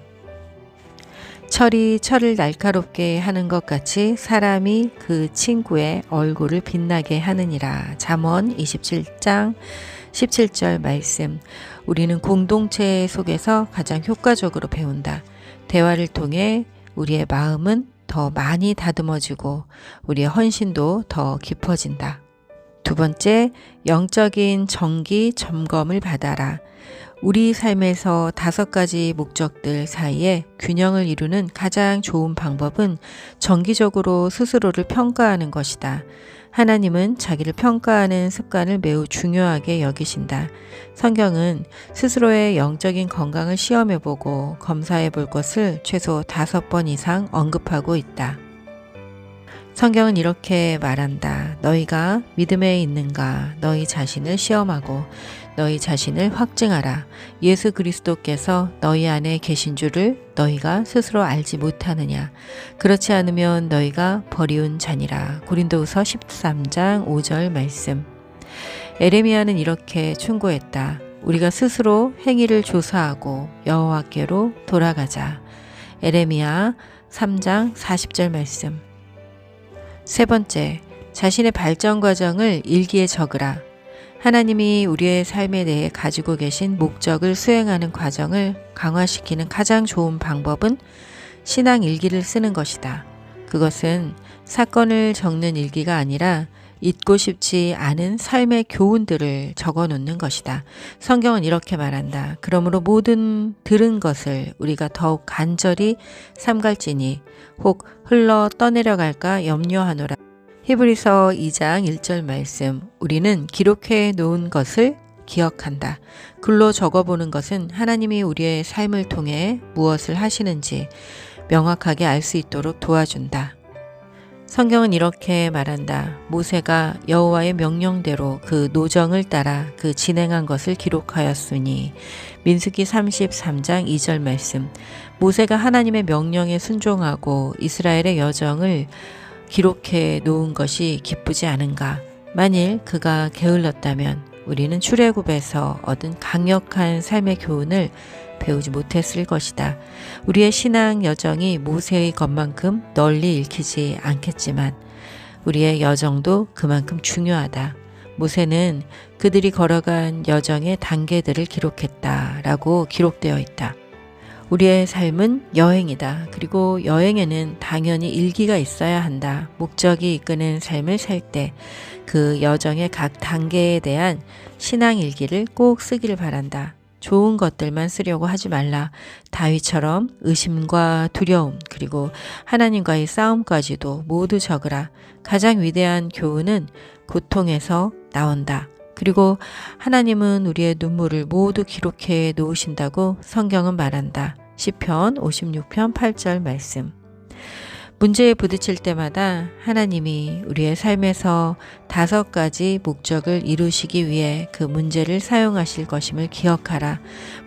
철이 철을 날카롭게 하는 것 같이 사람이 그 친구의 얼굴을 빛나게 하느니라. 잠언 27장 17절 말씀. 우리는 공동체 속에서 가장 효과적으로 배운다. 대화를 통해 우리의 마음은 더 많이 다듬어지고 우리의 헌신도 더 깊어진다. 두 번째, 영적인 정기 점검을 받아라. 우리 삶에서 5가지 목적들 사이에 균형을 이루는 가장 좋은 방법은 정기적으로 스스로를 평가하는 것이다. 하나님은 자기를 평가하는 습관을 매우 중요하게 여기신다. 성경은 스스로의 영적인 건강을 시험해보고 검사해볼 것을 최소 5번 이상 언급하고 있다. 성경은 이렇게 말한다. 너희가 믿음에 있는가? 너희 자신을 시험하고 너희 자신을 확증하라. 예수 그리스도께서 너희 안에 계신 줄을 너희가 스스로 알지 못하느냐? 그렇지 않으면 너희가 버리운 자니라. 고린도후서 13장 5절 말씀. 에레미야는 이렇게 충고했다. 우리가 스스로 행위를 조사하고 여호와께로 돌아가자. 에레미야 3장 40절 말씀. 세 번째, 자신의 발전 과정을 일기에 적으라. 하나님이 우리의 삶에 대해 가지고 계신 목적을 수행하는 과정을 강화시키는 가장 좋은 방법은 신앙 일기를 쓰는 것이다. 그것은 사건을 적는 일기가 아니라 잊고 싶지 않은 삶의 교훈들을 적어 놓는 것이다. 성경은 이렇게 말한다. 그러므로 모든 들은 것을 우리가 더욱 간절히 삼갈지니 혹 흘러 떠내려갈까 염려하노라. 히브리서 2장 1절 말씀. 우리는 기록해 놓은 것을 기억한다. 글로 적어보는 것은 하나님이 우리의 삶을 통해 무엇을 하시는지 명확하게 알 수 있도록 도와준다. 성경은 이렇게 말한다. 모세가 여호와의 명령대로 그 노정을 따라 그 진행한 것을 기록하였으니 민수기 33장 2절 말씀. 모세가 하나님의 명령에 순종하고 이스라엘의 여정을 기록해 놓은 것이 기쁘지 않은가? 만일 그가 게을렀다면 우리는 출애굽에서 얻은 강력한 삶의 교훈을 배우지 못했을 것이다. 우리의 신앙 여정이 모세의 것만큼 널리 읽히지 않겠지만 우리의 여정도 그만큼 중요하다. 모세는 그들이 걸어간 여정의 단계들을 기록했다라고 기록되어 있다. 우리의 삶은 여행이다. 그리고 여행에는 당연히 일기가 있어야 한다. 목적이 이끄는 삶을 살 때 그 여정의 각 단계에 대한 신앙 일기를 꼭 쓰기를 바란다. 좋은 것들만 쓰려고 하지 말라. 다윗처럼 의심과 두려움 그리고 하나님과의 싸움까지도 모두 적으라. 가장 위대한 교훈은 고통에서 나온다. 그리고 하나님은 우리의 눈물을 모두 기록해 놓으신다고 성경은 말한다. 시편 56편 8절 말씀. 문제에 부딪힐 때마다 하나님이 우리의 삶에서 5가지 목적을 이루시기 위해 그 문제를 사용하실 것임을 기억하라.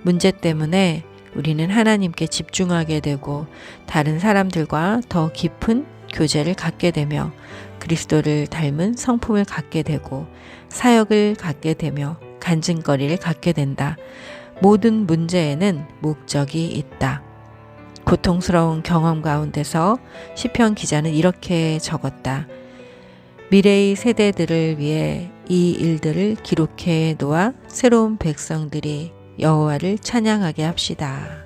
문제 때문에 우리는 하나님께 집중하게 되고 다른 사람들과 더 깊은 교제를 갖게 되며 그리스도를 닮은 성품을 갖게 되고 사역을 갖게 되며 간증거리를 갖게 된다. 모든 문제에는 목적이 있다. 고통스러운 경험 가운데서 시편 기자는 이렇게 적었다. 미래의 세대들을 위해 이 일들을 기록해 놓아 새로운 백성들이 여호와를 찬양하게 합시다.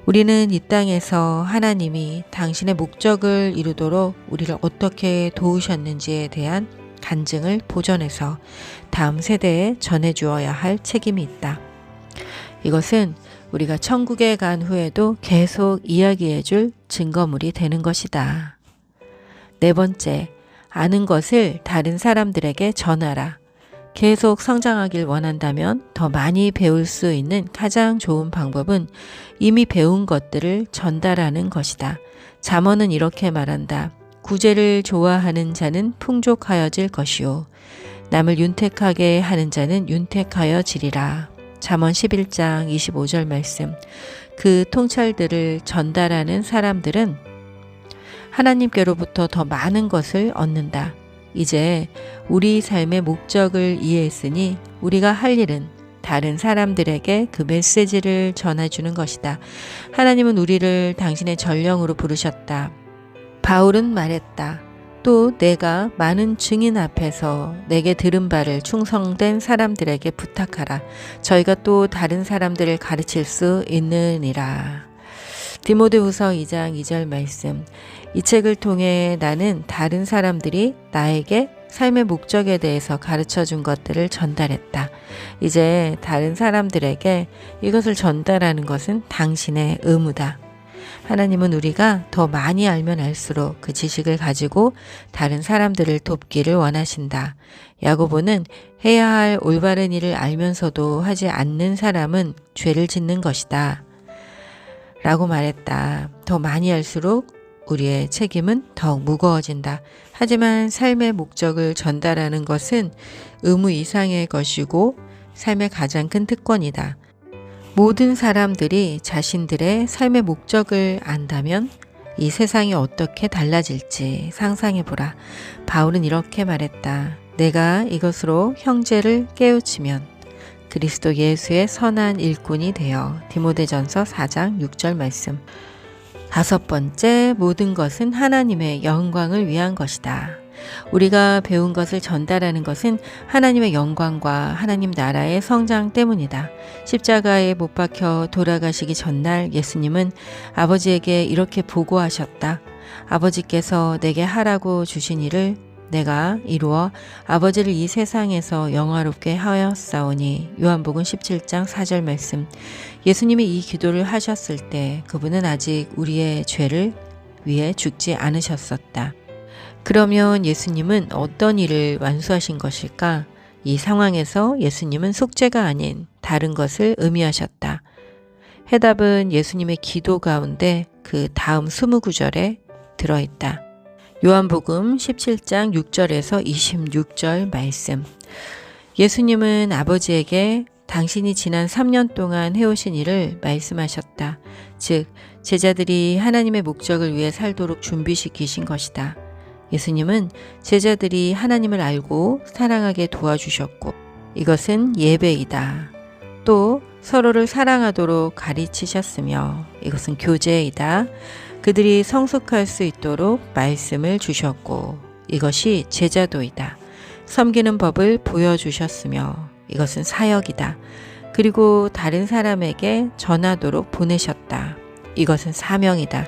우리는 이 땅에서 하나님이 당신의 목적을 이루도록 우리를 어떻게 도우셨는지에 대한 간증을 보존해서 다음 세대에 전해주어야 할 책임이 있다. 이것은 우리가 천국에 간 후에도 계속 이야기해 줄 증거물이 되는 것이다. 4번째, 아는 것을 다른 사람들에게 전하라. 계속 성장하길 원한다면 더 많이 배울 수 있는 가장 좋은 방법은 이미 배운 것들을 전달하는 것이다. 잠언은 이렇게 말한다. 구제를 좋아하는 자는 풍족하여질 것이요. 남을 윤택하게 하는 자는 윤택하여지리라. 잠언 11장 25절 말씀. 그 통찰들을 전달하는 사람들은 하나님께로부터 더 많은 것을 얻는다. 이제 우리 삶의 목적을 이해했으니 우리가 할 일은 다른 사람들에게 그 메시지를 전해주는 것이다. 하나님은 우리를 당신의 전령으로 부르셨다. 바울은 말했다. 또 내가 많은 증인 앞에서 내게 들은 바를 충성된 사람들에게 부탁하라. 저희가 또 다른 사람들을 가르칠 수 있느니라. 디모데후서 2장 2절 말씀. 이 책을 통해 나는 다른 사람들이 나에게 삶의 목적에 대해서 가르쳐 준 것들을 전달했다. 이제 다른 사람들에게 이것을 전달하는 것은 당신의 의무다. 하나님은 우리가 더 많이 알면 알수록 그 지식을 가지고 다른 사람들을 돕기를 원하신다. 야고보는 해야 할 올바른 일을 알면서도 하지 않는 사람은 죄를 짓는 것이다. 라고 말했다. 더 많이 알수록 우리의 책임은 더욱 무거워진다. 하지만 삶의 목적을 전달하는 것은 의무 이상의 것이고 삶의 가장 큰 특권이다. 모든 사람들이 자신들의 삶의 목적을 안다면 이 세상이 어떻게 달라질지 상상해보라. 바울은 이렇게 말했다. 내가 이것으로 형제를 깨우치면 그리스도 예수의 선한 일꾼이 되어. 디모데전서 4장 6절 말씀. 5번째, 모든 것은 하나님의 영광을 위한 것이다. 우리가 배운 것을 전달하는 것은 하나님의 영광과 하나님 나라의 성장 때문이다. 십자가에 못 박혀 돌아가시기 전날 예수님은 아버지에게 이렇게 보고하셨다. 아버지께서 내게 하라고 주신 일을 내가 이루어 아버지를 이 세상에서 영화롭게 하였사오니. 요한복음 17장 4절 말씀. 예수님이 이 기도를 하셨을 때 그분은 아직 우리의 죄를 위해 죽지 않으셨었다. 그러면 예수님은 어떤 일을 완수하신 것일까? 이 상황에서 예수님은 속죄가 아닌 다른 것을 의미하셨다. 해답은 예수님의 기도 가운데 그 다음 20구절에 들어있다. 요한복음 17장 6절에서 26절 말씀. 예수님은 아버지에게 당신이 지난 3년 동안 해오신 일을 말씀하셨다. 즉, 제자들이 하나님의 목적을 위해 살도록 준비시키신 것이다. 예수님은 제자들이 하나님을 알고 사랑하게 도와주셨고, 이것은 예배이다. 또 서로를 사랑하도록 가르치셨으며, 이것은 교제이다. 그들이 성숙할 수 있도록 말씀을 주셨고, 이것이 제자도이다. 섬기는 법을 보여주셨으며, 이것은 사역이다. 그리고 다른 사람에게 전하도록 보내셨다. 이것은 사명이다.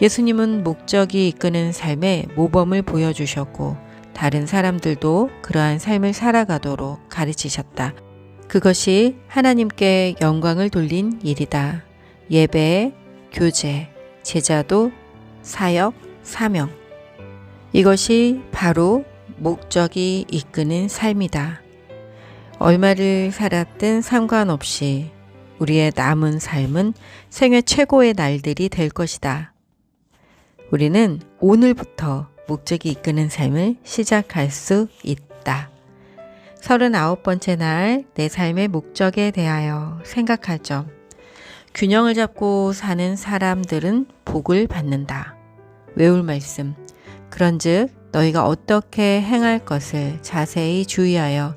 예수님은 목적이 이끄는 삶의 모범을 보여주셨고, 다른 사람들도 그러한 삶을 살아가도록 가르치셨다. 그것이 하나님께 영광을 돌린 일이다. 예배, 교제, 제자도, 사역, 사명. 이것이 바로 목적이 이끄는 삶이다. 얼마를 살았든 상관없이 우리의 남은 삶은 생애 최고의 날들이 될 것이다. 우리는 오늘부터 목적이 이끄는 삶을 시작할 수 있다. 39번째 날, 내 삶의 목적에 대하여 생각할 점. 균형을 잡고 사는 사람들은 복을 받는다. 외울 말씀. 그런즉 너희가 어떻게 행할 것을 자세히 주의하여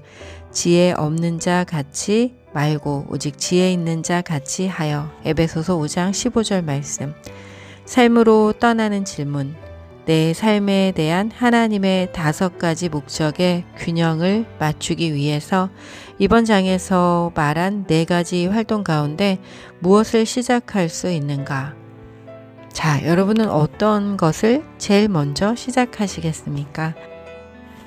지혜 없는 자 같이 말고 오직 지혜 있는 자 같이 하여. 에베소서 5장 15절 말씀. 삶으로 떠나는 질문. 내 삶에 대한 하나님의 5가지 목적의 균형을 맞추기 위해서 이번 장에서 말한 4가지 활동 가운데 무엇을 시작할 수 있는가? 자, 여러분은 어떤 것을 제일 먼저 시작하시겠습니까?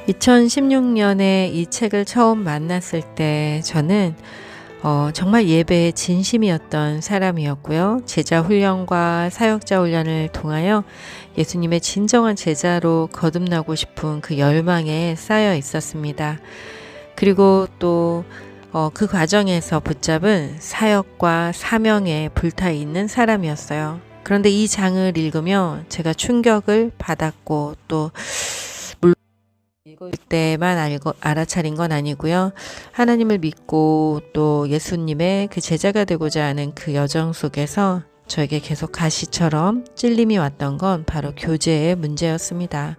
2016년에 이 책을 처음 만났을 때 저는 정말 예배에 진심이었던 사람이었고요. 제자 훈련과 사역자 훈련을 통하여 예수님의 진정한 제자로 거듭나고 싶은 그 열망에 쌓여 있었습니다. 그리고 또 그 과정에서 붙잡은 사역과 사명에 불타 있는 사람이었어요. 그런데 이 장을 읽으며 제가 충격을 받았고, 또 읽을 때만 알아차린 건 아니고요. 하나님을 믿고 또 예수님의 그 제자가 되고자 하는 그 여정 속에서 저에게 계속 가시처럼 찔림이 왔던 건 바로 교제의 문제였습니다.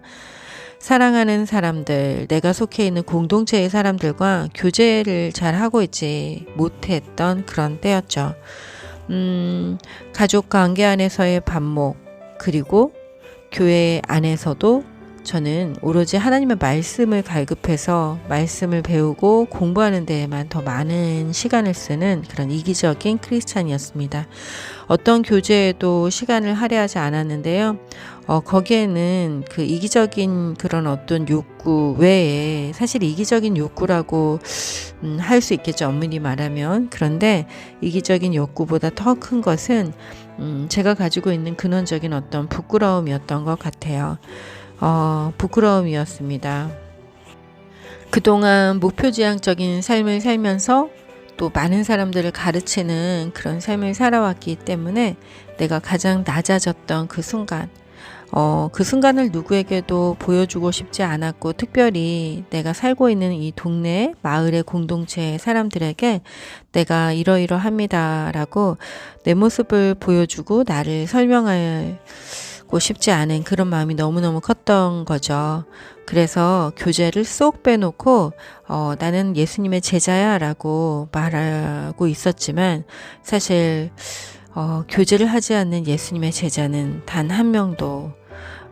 사랑하는 사람들, 내가 속해 있는 공동체의 사람들과 교제를 잘 하고 있지 못했던 그런 때였죠. 가족 관계 안에서의 반목, 그리고 교회 안에서도 저는 오로지 하나님의 말씀을 갈급해서 말씀을 배우고 공부하는 데에만 더 많은 시간을 쓰는 그런 이기적인 크리스찬이었습니다. 어떤 교제에도 시간을 할애하지 않았는데요. 거기에는 그 이기적인 그런 어떤 욕구 외에, 사실 이기적인 욕구라고 할 수 있겠죠, 엄밀히 말하면. 그런데 이기적인 욕구보다 더 큰 것은 제가 가지고 있는 근원적인 어떤 부끄러움이었던 것 같아요. 부끄러움이었습니다. 그동안 목표지향적인 삶을 살면서 또 많은 사람들을 가르치는 그런 삶을 살아왔기 때문에 내가 가장 낮아졌던 그 순간, 그 순간을 누구에게도 보여주고 싶지 않았고, 특별히 내가 살고 있는 이 동네, 마을의 공동체의 사람들에게 내가 이러이러합니다 라고 내 모습을 보여주고 나를 설명하고 싶지 않은 그런 마음이 너무너무 컸던 거죠. 그래서 교제를 쏙 빼놓고 나는 예수님의 제자야 라고 말하고 있었지만, 사실 교제를 하지 않는 예수님의 제자는 단 한 명도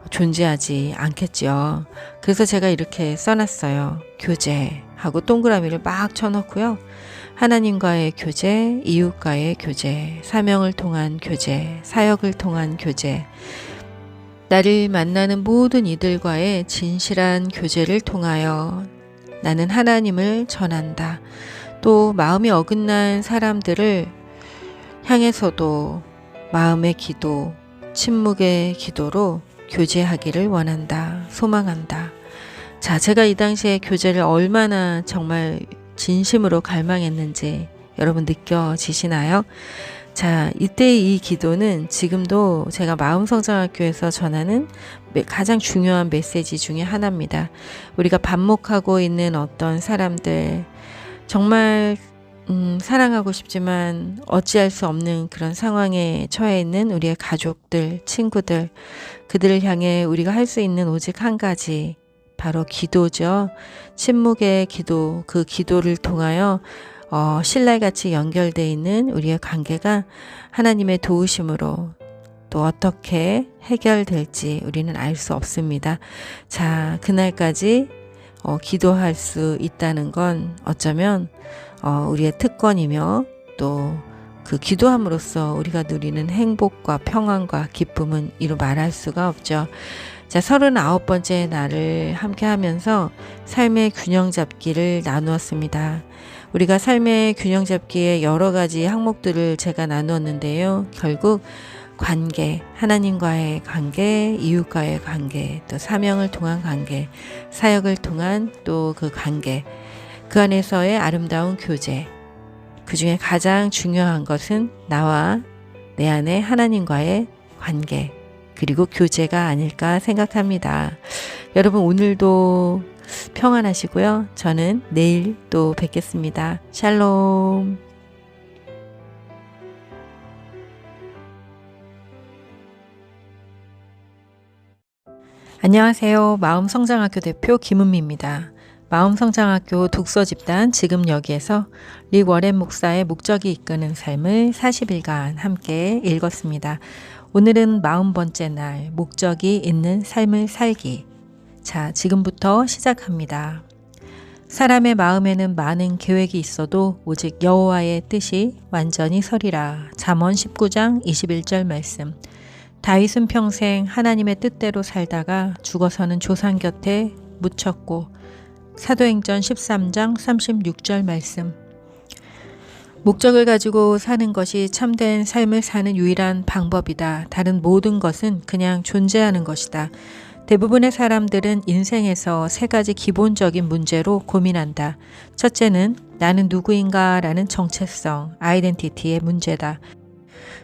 존재하지 않겠죠. 그래서 제가 이렇게 써놨어요. 교제하고 동그라미를 막 쳐놓고요. 하나님과의 교제, 이웃과의 교제, 사명을 통한 교제, 사역을 통한 교제, 나를 만나는 모든 이들과의 진실한 교제를 통하여 나는 하나님을 전한다. 또 마음이 어긋난 사람들을 향해서도 마음의 기도, 침묵의 기도로 교제하기를 원한다, 소망한다. 자, 제가 이 당시에 교제를 얼마나 정말 진심으로 갈망했는지 여러분 느껴지시나요? 자, 이때 이 기도는 지금도 제가 마음성장학교에서 전하는 가장 중요한 메시지 중에 하나입니다. 우리가 반목하고 있는 어떤 사람들, 정말 사랑하고 싶지만 어찌할 수 없는 그런 상황에 처해 있는 우리의 가족들, 친구들, 그들을 향해 우리가 할 수 있는 오직 한 가지, 바로 기도죠. 침묵의 기도, 그 기도를 통하여 신랄같이 연결되어 있는 우리의 관계가 하나님의 도우심으로 또 어떻게 해결될지 우리는 알 수 없습니다. 자, 그날까지 기도할 수 있다는 건 어쩌면 우리의 특권이며 또 그 기도함으로써 우리가 누리는 행복과 평안과 기쁨은 이루 말할 수가 없죠. 자, 39번째 날을 함께 하면서 삶의 균형 잡기를 나누었습니다. 우리가 삶의 균형 잡기에 여러 가지 항목들을 제가 나누었는데요. 결국 관계, 하나님과의 관계, 이웃과의 관계, 또 사명을 통한 관계, 사역을 통한 또 그 관계, 그 안에서의 아름다운 교제, 그 중에 가장 중요한 것은 나와 내 안에 하나님과의 관계, 그리고 교제가 아닐까 생각합니다. 여러분 오늘도 평안하시고요. 저는 내일 또 뵙겠습니다. 샬롬. 안녕하세요. 마음성장학교 대표 김은미입니다. 마음성장학교 독서집단 지금 여기에서 릭 워렌 목사의 목적이 이끄는 삶을 40일간 함께 읽었습니다. 오늘은 40번째 날, 목적이 있는 삶을 살기. 자, 지금부터 시작합니다. 사람의 마음에는 많은 계획이 있어도 오직 여호와의 뜻이 완전히 서리라. 잠언 19장 21절 말씀. 다윗은 평생 하나님의 뜻대로 살다가 죽어서는 조상 곁에 묻혔고, 사도행전 13장 36절 말씀. 목적을 가지고 사는 것이 참된 삶을 사는 유일한 방법이다. 다른 모든 것은 그냥 존재하는 것이다. 대부분의 사람들은 인생에서 세 가지 기본적인 문제로 고민한다. 첫째는 나는 누구인가 라는 정체성, 아이덴티티의 문제다.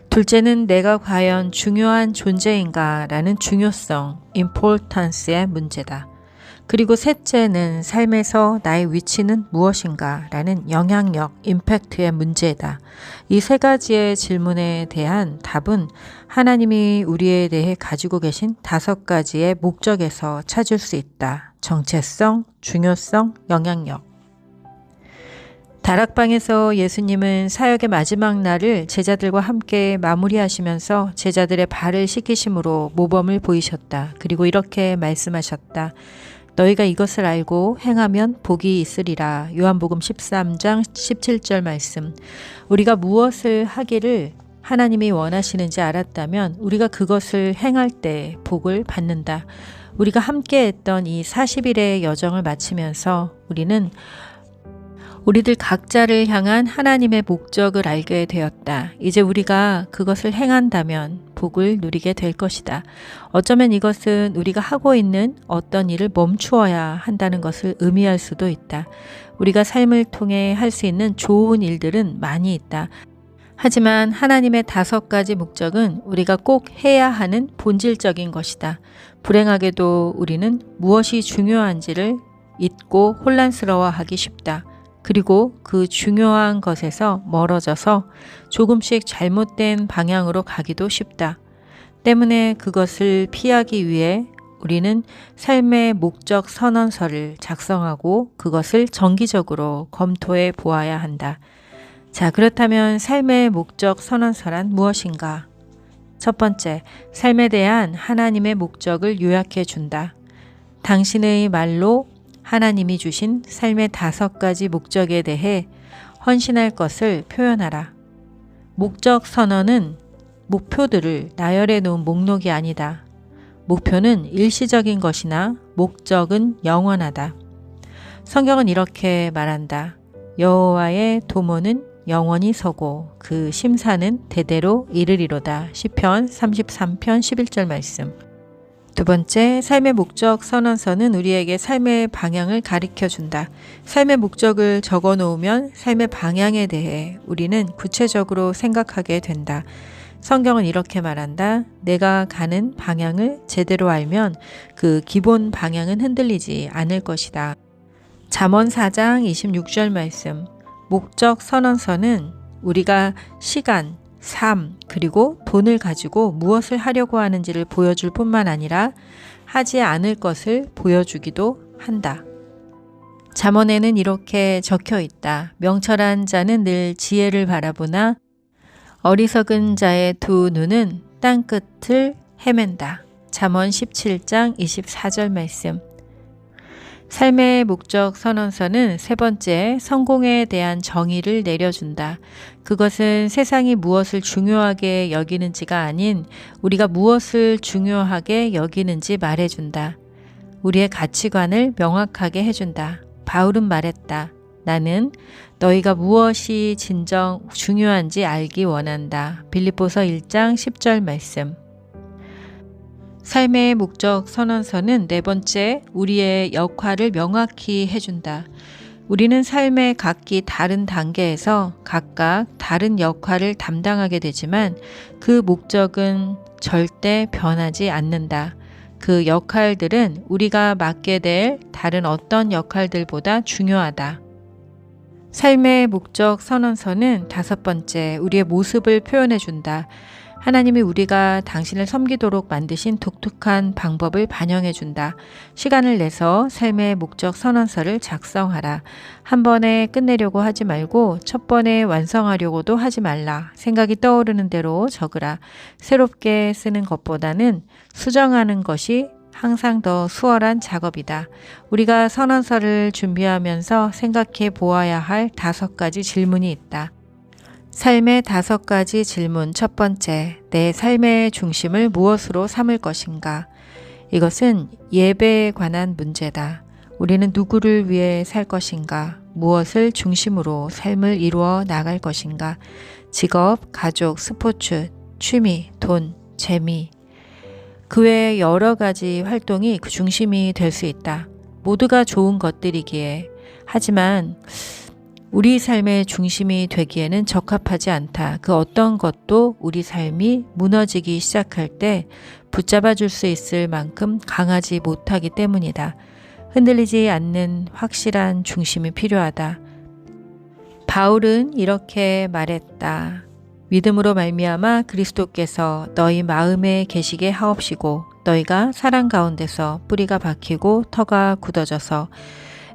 둘째는 내가 과연 중요한 존재인가 라는 중요성, importance의 문제다. 그리고 셋째는 삶에서 나의 위치는 무엇인가 라는 영향력, 임팩트의 문제다. 이 세 가지의 질문에 대한 답은 하나님이 우리에 대해 가지고 계신 5가지의 목적에서 찾을 수 있다. 정체성, 중요성, 영향력. 다락방에서 예수님은 사역의 마지막 날을 제자들과 함께 마무리하시면서 제자들의 발을 씻기심으로 모범을 보이셨다. 그리고 이렇게 말씀하셨다. 너희가 이것을 알고 행하면 복이 있으리라. 요한복음 13장 17절 말씀. 우리가 무엇을 하기를 하나님이 원하시는지 알았다면 우리가 그것을 행할 때 복을 받는다. 우리가 함께 했던 이 40일의 여정을 마치면서 우리는 우리들 각자를 향한 하나님의 목적을 알게 되었다. 이제 우리가 그것을 행한다면 복을 누리게 될 것이다. 어쩌면 이것은 우리가 하고 있는 어떤 일을 멈추어야 한다는 것을 의미할 수도 있다. 우리가 삶을 통해 할 수 있는 좋은 일들은 많이 있다. 하지만 하나님의 5가지 목적은 우리가 꼭 해야 하는 본질적인 것이다. 불행하게도 우리는 무엇이 중요한지를 잊고 혼란스러워하기 쉽다. 그리고 그 중요한 것에서 멀어져서 조금씩 잘못된 방향으로 가기도 쉽다. 때문에 그것을 피하기 위해 우리는 삶의 목적 선언서를 작성하고 그것을 정기적으로 검토해 보아야 한다. 자, 그렇다면 삶의 목적 선언서란 무엇인가? 첫 번째, 삶에 대한 하나님의 목적을 요약해 준다. 당신의 말로 하나님이 주신 삶의 5가지 목적에 대해 헌신할 것을 표현하라. 목적 선언은 목표들을 나열해 놓은 목록이 아니다. 목표는 일시적인 것이나 목적은 영원하다. 성경은 이렇게 말한다. 여호와의 도모는 영원히 서고 그 심사는 대대로 이르리로다. 시편 33편 11절 말씀. 두 번째, 삶의 목적 선언서는 우리에게 삶의 방향을 가르쳐 준다. 삶의 목적을 적어 놓으면 삶의 방향에 대해 우리는 구체적으로 생각하게 된다. 성경은 이렇게 말한다. 내가 가는 방향을 제대로 알면 그 기본 방향은 흔들리지 않을 것이다. 잠언 4장 26절 말씀. 목적 선언서는 우리가 시간, 삶, 그리고 돈을 가지고 무엇을 하려고 하는지를 보여줄 뿐만 아니라 하지 않을 것을 보여주기도 한다. 잠언에는 이렇게 적혀 있다. 명철한 자는 늘 지혜를 바라보나 어리석은 자의 두 눈은 땅끝을 헤맨다. 잠언 17장 24절 말씀. 삶의 목적 선언서는 세 번째, 성공에 대한 정의를 내려준다. 그것은 세상이 무엇을 중요하게 여기는지가 아닌 우리가 무엇을 중요하게 여기는지 말해준다. 우리의 가치관을 명확하게 해준다. 바울은 말했다. 나는 너희가 무엇이 진정 중요한지 알기 원한다. 빌립보서 1장 10절 말씀. 삶의 목적 선언서는 네 번째, 우리의 역할을 명확히 해준다. 우리는 삶의 각기 다른 단계에서 각각 다른 역할을 담당하게 되지만 그 목적은 절대 변하지 않는다. 그 역할들은 우리가 맡게 될 다른 어떤 역할들보다 중요하다. 삶의 목적 선언서는 다섯 번째, 우리의 모습을 표현해 준다. 하나님이 우리가 당신을 섬기도록 만드신 독특한 방법을 반영해 준다. 시간을 내서 삶의 목적 선언서를 작성하라. 한 번에 끝내려고 하지 말고 첫 번에 완성하려고도 하지 말라. 생각이 떠오르는 대로 적으라. 새롭게 쓰는 것보다는 수정하는 것이 항상 더 수월한 작업이다. 우리가 선언서를 준비하면서 생각해 보아야 할 5가지 질문이 있다. 삶의 5가지 질문. 첫 번째, 내 삶의 중심을 무엇으로 삼을 것인가? 이것은 예배에 관한 문제다. 우리는 누구를 위해 살 것인가? 무엇을 중심으로 삶을 이루어 나갈 것인가? 직업, 가족, 스포츠, 취미, 돈, 재미. 그 외에 여러 가지 활동이 그 중심이 될 수 있다. 모두가 좋은 것들이기에. 하지만 우리 삶의 중심이 되기에는 적합하지 않다. 그 어떤 것도 우리 삶이 무너지기 시작할 때 붙잡아 줄 수 있을 만큼 강하지 못하기 때문이다. 흔들리지 않는 확실한 중심이 필요하다. 바울은 이렇게 말했다. 믿음으로 말미암아 그리스도께서 너희 마음에 계시게 하옵시고 너희가 사랑 가운데서 뿌리가 박히고 터가 굳어져서.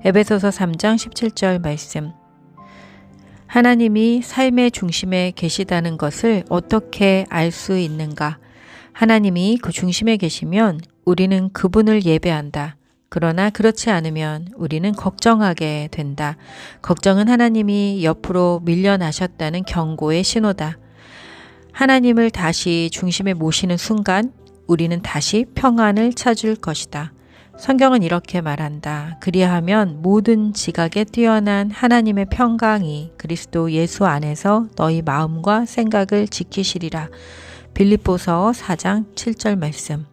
에베소서 3장 17절 말씀. 하나님이 삶의 중심에 계시다는 것을 어떻게 알 수 있는가? 하나님이 그 중심에 계시면 우리는 그분을 예배한다. 그러나 그렇지 않으면 우리는 걱정하게 된다. 걱정은 하나님이 옆으로 밀려나셨다는 경고의 신호다. 하나님을 다시 중심에 모시는 순간 우리는 다시 평안을 찾을 것이다. 성경은 이렇게 말한다. 그리하면 모든 지각에 뛰어난 하나님의 평강이 그리스도 예수 안에서 너희 마음과 생각을 지키시리라. 빌립보서 4장 7절 말씀.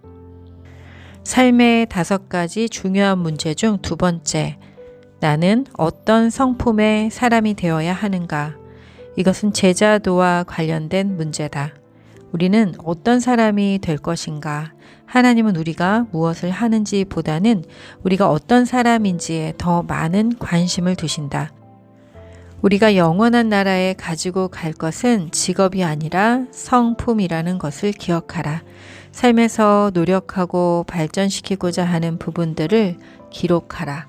삶의 5가지 중요한 문제 중 두 번째, 나는 어떤 성품의 사람이 되어야 하는가? 이것은 제자도와 관련된 문제다. 우리는 어떤 사람이 될 것인가? 하나님은 우리가 무엇을 하는지 보다는 우리가 어떤 사람인지에 더 많은 관심을 두신다. 우리가 영원한 나라에 가지고 갈 것은 직업이 아니라 성품이라는 것을 기억하라. 삶에서 노력하고 발전시키고자 하는 부분들을 기록하라.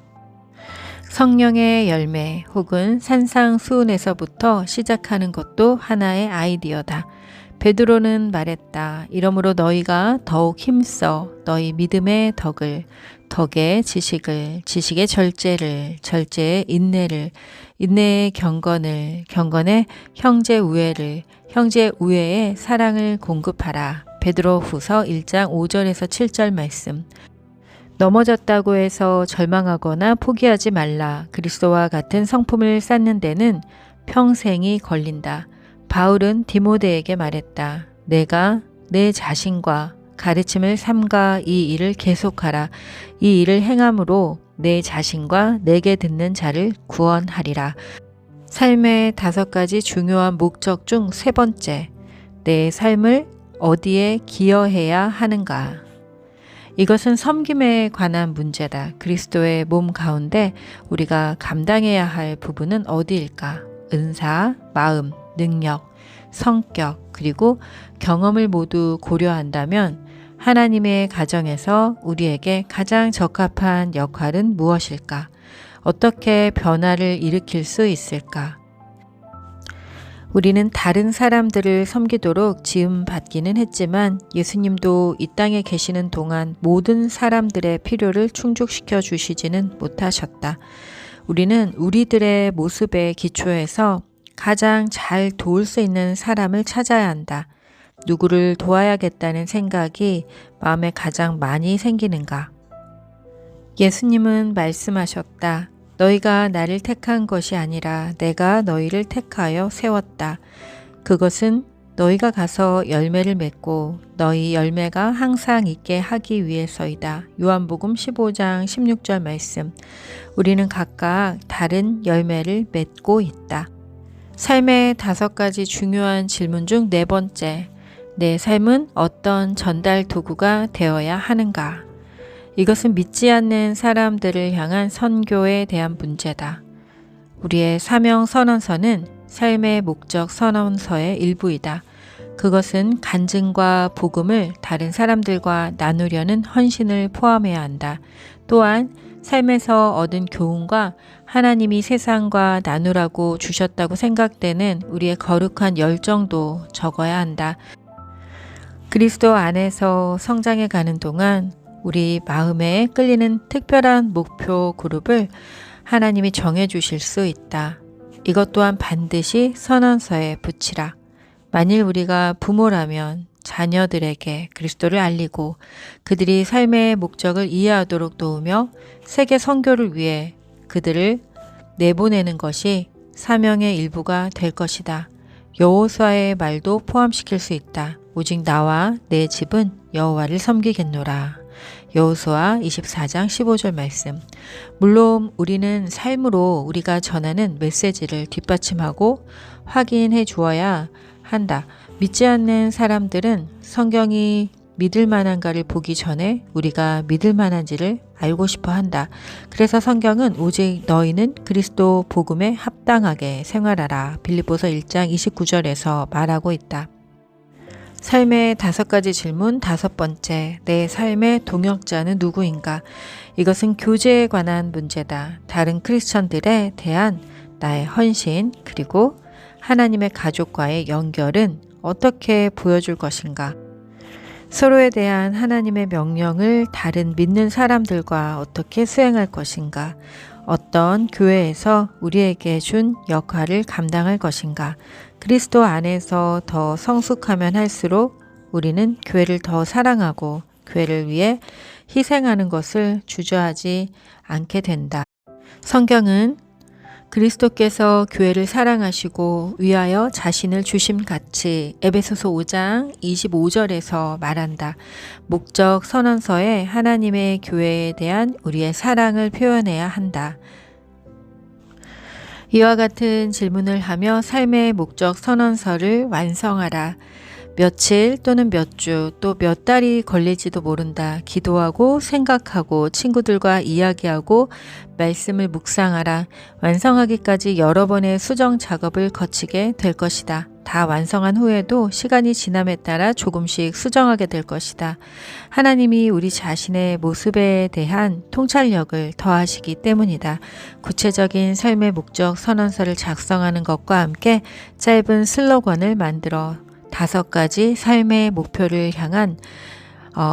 성령의 열매 혹은 산상수훈에서부터 시작하는 것도 하나의 아이디어다. 베드로는 말했다. 이러므로 너희가 더욱 힘써 너희 믿음의 덕을, 덕의 지식을, 지식의 절제를, 절제의 인내를, 인내의 경건을, 경건의 형제 우애를, 형제 우애의 사랑을 공급하라. 베드로 후서 1장 5절에서 7절 말씀. 넘어졌다고 해서 절망하거나 포기하지 말라. 그리스도와 같은 성품을 쌓는 데는 평생이 걸린다. 바울은 디모데에게 말했다. 내가 내 자신과 가르침을 삼가 이 일을 계속하라. 이 일을 행함으로 내 자신과 내게 듣는 자를 구원하리라. 삶의 5가지 중요한 목적 중 3번째, 내 삶을 어디에 기여해야 하는가. 이것은 섬김에 관한 문제다. 그리스도의 몸 가운데 우리가 감당해야 할 부분은 어디일까? 은사, 마음, 능력, 성격, 그리고 경험을 모두 고려한다면 하나님의 가정에서 우리에게 가장 적합한 역할은 무엇일까? 어떻게 변화를 일으킬 수 있을까? 우리는 다른 사람들을 섬기도록 지음받기는 했지만 예수님도 이 땅에 계시는 동안 모든 사람들의 필요를 충족시켜 주시지는 못하셨다. 우리는 우리들의 모습에 기초해서 가장 잘 도울 수 있는 사람을 찾아야 한다. 누구를 도와야겠다는 생각이 마음에 가장 많이 생기는가? 예수님은 말씀하셨다. 너희가 나를 택한 것이 아니라 내가 너희를 택하여 세웠다. 그것은 너희가 가서 열매를 맺고 너희 열매가 항상 있게 하기 위해서이다. 요한복음 15장 16절 말씀. 우리는 각각 다른 열매를 맺고 있다. 삶의 5가지 중요한 질문 중 4번째. 내 삶은 어떤 전달 도구가 되어야 하는가? 이것은 믿지 않는 사람들을 향한 선교에 대한 문제다. 우리의 사명 선언서는 삶의 목적 선언서의 일부이다. 그것은 간증과 복음을 다른 사람들과 나누려는 헌신을 포함해야 한다. 또한 삶에서 얻은 교훈과 하나님이 세상과 나누라고 주셨다고 생각되는 우리의 거룩한 열정도 적어야 한다. 그리스도 안에서 성장해 가는 동안 우리 마음에 끌리는 특별한 목표 그룹을 하나님이 정해 주실 수 있다. 이것 또한 반드시 선언서에 붙이라. 만일 우리가 부모라면 자녀들에게 그리스도를 알리고 그들이 삶의 목적을 이해하도록 도우며 세계 선교를 위해 그들을 내보내는 것이 사명의 일부가 될 것이다. 여호수아의 말도 포함시킬 수 있다. 오직 나와 내 집은 여호와를 섬기겠노라. 여호수아 24장 15절 말씀. 물론 우리는 삶으로 우리가 전하는 메시지를 뒷받침하고 확인해 주어야 한다. 믿지 않는 사람들은 성경이 믿을 만한가를 보기 전에 우리가 믿을 만한지를 알고 싶어 한다. 그래서 성경은 오직 너희는 그리스도 복음에 합당하게 생활하라. 빌립보서 1장 29절에서 말하고 있다. 삶의 5가지 질문 5번째, 내 삶의 동역자는 누구인가? 이것은 교제에 관한 문제다. 다른 크리스천들에 대한 나의 헌신, 그리고 하나님의 가족과의 연결은 어떻게 보여줄 것인가? 서로에 대한 하나님의 명령을 다른 믿는 사람들과 어떻게 수행할 것인가? 어떤 교회에서 우리에게 준 역할을 감당할 것인가? 그리스도 안에서 더 성숙하면 할수록 우리는 교회를 더 사랑하고 교회를 위해 희생하는 것을 주저하지 않게 된다. 성경은 그리스도께서 교회를 사랑하시고 위하여 자신을 주심같이 에베소서 5장 25절에서 말한다. 목적 선언서에 하나님의 교회에 대한 우리의 사랑을 표현해야 한다. 이와 같은 질문을 하며 삶의 목적 선언서를 완성하라. 며칠 또는 몇 주 또 몇 달이 걸릴지도 모른다. 기도하고 생각하고 친구들과 이야기하고 말씀을 묵상하라. 완성하기까지 여러 번의 수정 작업을 거치게 될 것이다. 다 완성한 후에도 시간이 지남에 따라 조금씩 수정하게 될 것이다. 하나님이 우리 자신의 모습에 대한 통찰력을 더하시기 때문이다. 구체적인 삶의 목적 선언서를 작성하는 것과 함께 짧은 슬로건을 만들어 5가지 삶의 목표를 향한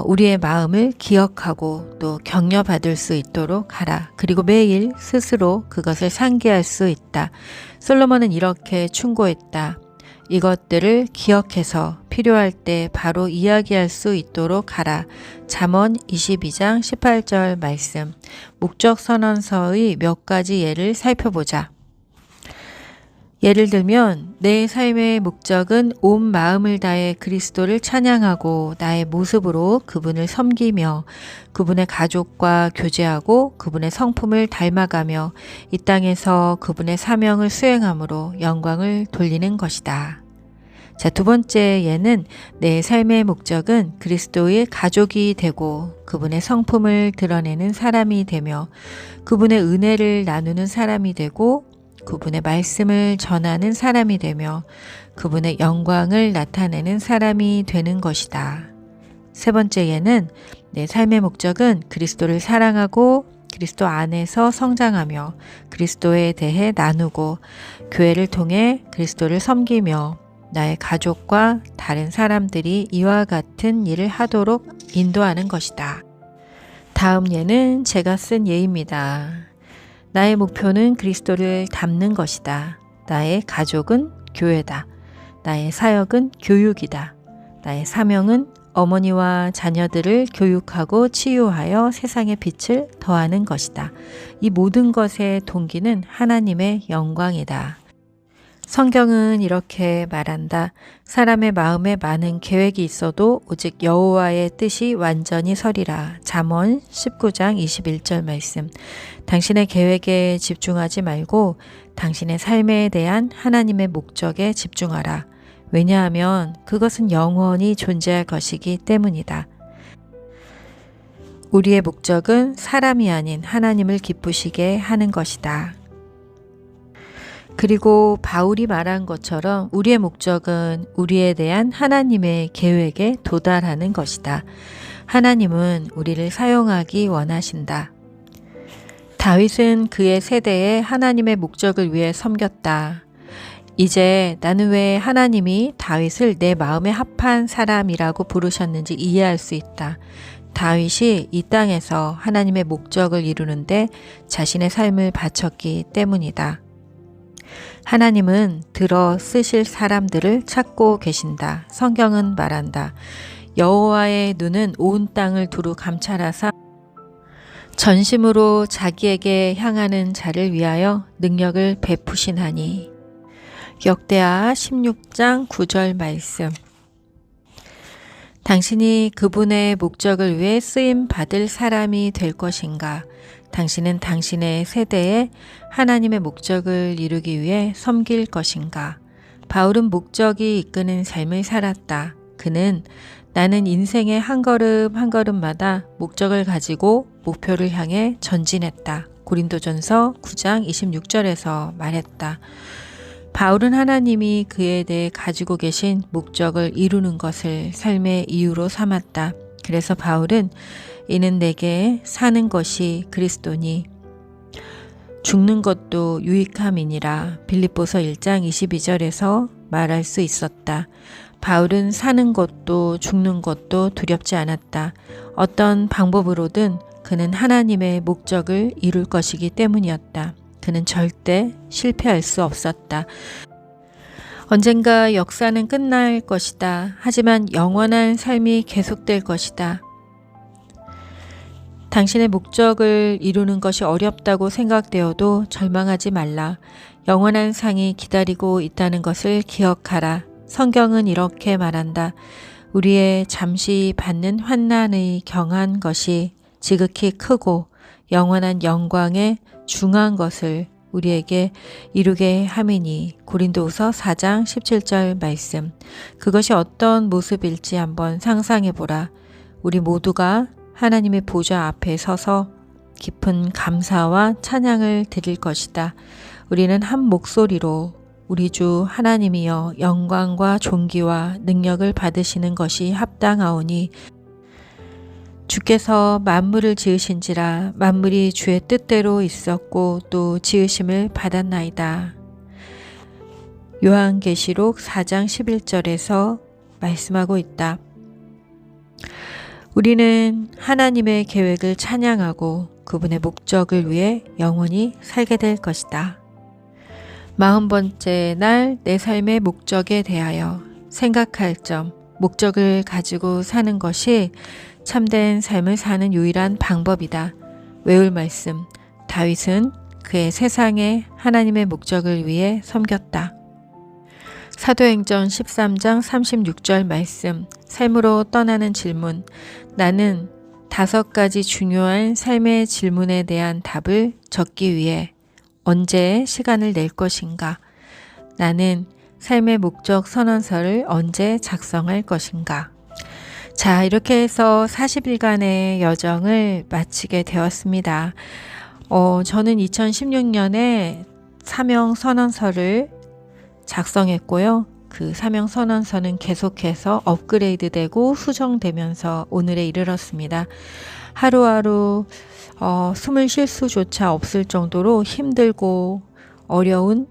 우리의 마음을 기억하고 또 격려받을 수 있도록 하라. 그리고 매일 스스로 그것을 상기할 수 있다. 솔로몬은 이렇게 충고했다. 이것들을 기억해서 필요할 때 바로 이야기할 수 있도록 하라. 잠언 22장 18절 말씀. 목적 선언서의 몇 가지 예를 살펴보자. 예를 들면 내 삶의 목적은 온 마음을 다해 그리스도를 찬양하고 나의 모습으로 그분을 섬기며 그분의 가족과 교제하고 그분의 성품을 닮아가며 이 땅에서 그분의 사명을 수행함으로 영광을 돌리는 것이다. 자, 두 번째 예는 내 삶의 목적은 그리스도의 가족이 되고 그분의 성품을 드러내는 사람이 되며 그분의 은혜를 나누는 사람이 되고 그분의 말씀을 전하는 사람이 되며 그분의 영광을 나타내는 사람이 되는 것이다. 세 번째 예는 내 삶의 목적은 그리스도를 사랑하고 그리스도 안에서 성장하며 그리스도에 대해 나누고 교회를 통해 그리스도를 섬기며 나의 가족과 다른 사람들이 이와 같은 일을 하도록 인도하는 것이다. 다음 예는 제가 쓴 예입니다. 나의 목표는 그리스도를 닮는 것이다. 나의 가족은 교회다. 나의 사역은 교육이다. 나의 사명은 어머니와 자녀들을 교육하고 치유하여 세상의 빛을 더하는 것이다. 이 모든 것의 동기는 하나님의 영광이다. 성경은 이렇게 말한다. 사람의 마음에 많은 계획이 있어도 오직 여호와의 뜻이 완전히 서리라. 잠언 19장 21절 말씀. 당신의 계획에 집중하지 말고 당신의 삶에 대한 하나님의 목적에 집중하라. 왜냐하면 그것은 영원히 존재할 것이기 때문이다. 우리의 목적은 사람이 아닌 하나님을 기쁘시게 하는 것이다. 그리고 바울이 말한 것처럼 우리의 목적은 우리에 대한 하나님의 계획에 도달하는 것이다. 하나님은 우리를 사용하기 원하신다. 다윗은 그의 세대에 하나님의 목적을 위해 섬겼다. 이제 나는 왜 하나님이 다윗을 내 마음에 합한 사람이라고 부르셨는지 이해할 수 있다. 다윗이 이 땅에서 하나님의 목적을 이루는데 자신의 삶을 바쳤기 때문이다. 하나님은 들어 쓰실 사람들을 찾고 계신다. 성경은 말한다. 여호와의 눈은 온 땅을 두루 감찰하사 전심으로 자기에게 향하는 자를 위하여 능력을 베푸시나니. 역대하 16장 9절 말씀. 당신이 그분의 목적을 위해 쓰임 받을 사람이 될 것인가? 당신은 당신의 세대에 하나님의 목적을 이루기 위해 섬길 것인가? 바울은 목적이 이끄는 삶을 살았다. 그는 나는 인생의 한 걸음 한 걸음마다 목적을 가지고 목표를 향해 전진했다. 고린도전서 9장 26절에서 말했다. 바울은 하나님이 그에 대해 가지고 계신 목적을 이루는 것을 삶의 이유로 삼았다. 그래서 바울은 이는 내게 사는 것이 그리스도니 죽는 것도 유익함이니라. 빌립보서 1장 22절에서 말할 수 있었다. 바울은 사는 것도 죽는 것도 두렵지 않았다. 어떤 방법으로든 그는 하나님의 목적을 이룰 것이기 때문이었다. 그는 절대 실패할 수 없었다. 언젠가 역사는 끝날 것이다. 하지만 영원한 삶이 계속될 것이다. 당신의 목적을 이루는 것이 어렵다고 생각되어도 절망하지 말라. 영원한 상이 기다리고 있다는 것을 기억하라. 성경은 이렇게 말한다. 우리의 잠시 받는 환난의 경한 것이 지극히 크고 영원한 영광에 중한 것을 우리에게 이루게 함이니. 고린도후서 4장 17절 말씀. 그것이 어떤 모습일지 한번 상상해 보라. 우리 모두가 하나님의 보좌 앞에 서서 깊은 감사와 찬양을 드릴 것이다. 우리는 한 목소리로 우리 주 하나님이여 영광과 존귀와 능력을 받으시는 것이 합당하오니 주께서 만물을 지으신지라 만물이 주의 뜻대로 있었고 또 지으심을 받았나이다. 요한계시록 4장 11절에서 말씀하고 있다. 우리는 하나님의 계획을 찬양하고 그분의 목적을 위해 영원히 살게 될 것이다. 40번째 날 내 삶의 목적에 대하여 생각할 점. 목적을 가지고 사는 것이 참된 삶을 사는 유일한 방법이다. 외울 말씀. 다윗은 그의 세상에 하나님의 목적을 위해 섬겼다. 사도행전 13장 36절 말씀, 삶으로 떠나는 질문. 나는 5가지 중요한 삶의 질문에 대한 답을 적기 위해 언제 시간을 낼 것인가? 나는 삶의 목적 선언서를 언제 작성할 것인가? 자, 이렇게 해서 40일간의 여정을 마치게 되었습니다. 저는 2016년에 사명 선언서를 작성했고요. 그 사명 선언서는 계속해서 업그레이드 되고 수정되면서 오늘에 이르렀습니다. 하루하루 숨을 쉴 수조차 없을 정도로 힘들고 어려운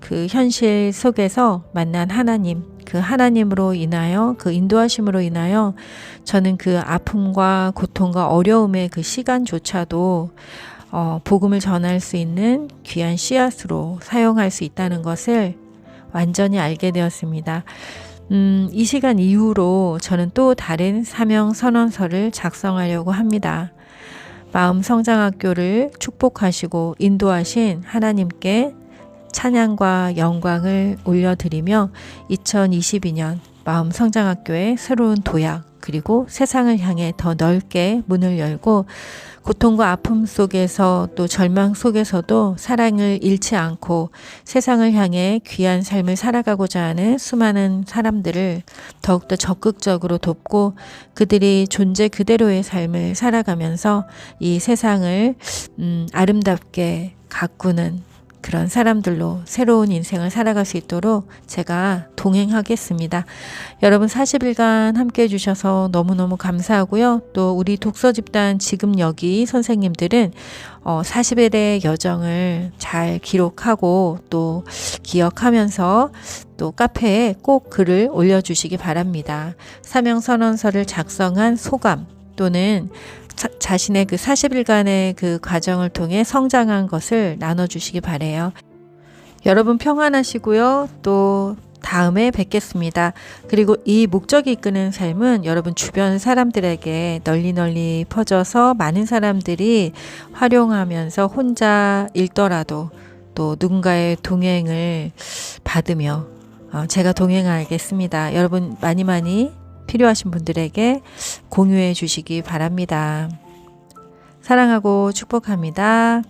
그 현실 속에서 만난 하나님, 그 하나님으로 인하여, 그 인도하심으로 인하여 저는 그 아픔과 고통과 어려움의 그 시간조차도 복음을 전할 수 있는 귀한 씨앗으로 사용할 수 있다는 것을 완전히 알게 되었습니다. 이 시간 이후로 저는 또 다른 사명 선언서를 작성하려고 합니다. 마음 성장학교를 축복하시고 인도하신 하나님께 찬양과 영광을 올려드리며 2022년 마음 성장학교의 새로운 도약 그리고 세상을 향해 더 넓게 문을 열고 고통과 아픔 속에서 또 절망 속에서도 사랑을 잃지 않고 세상을 향해 귀한 삶을 살아가고자 하는 수많은 사람들을 더욱더 적극적으로 돕고 그들이 존재 그대로의 삶을 살아가면서 이 세상을 아름답게 가꾸는 그런 사람들로 새로운 인생을 살아갈 수 있도록 제가 동행하겠습니다. 여러분 40일간 함께 해주셔서 너무너무 감사하고요. 또 우리 독서집단 지금 여기 선생님들은 40일의 여정을 잘 기록하고 또 기억하면서 또 카페에 꼭 글을 올려주시기 바랍니다. 사명선언서를 작성한 소감 또는 자신의 그 40일간의 그 과정을 통해 성장한 것을 나눠주시기 바래요. 여러분 평안하시고요. 또 다음에 뵙겠습니다. 그리고 이 목적이 이끄는 삶은 여러분 주변 사람들에게 널리 퍼져서 많은 사람들이 활용하면서 혼자 읽더라도 또 누군가의 동행을 받으며 제가 동행하겠습니다. 여러분 많이 필요하신 분들에게 공유해 주시기 바랍니다. 사랑하고 축복합니다.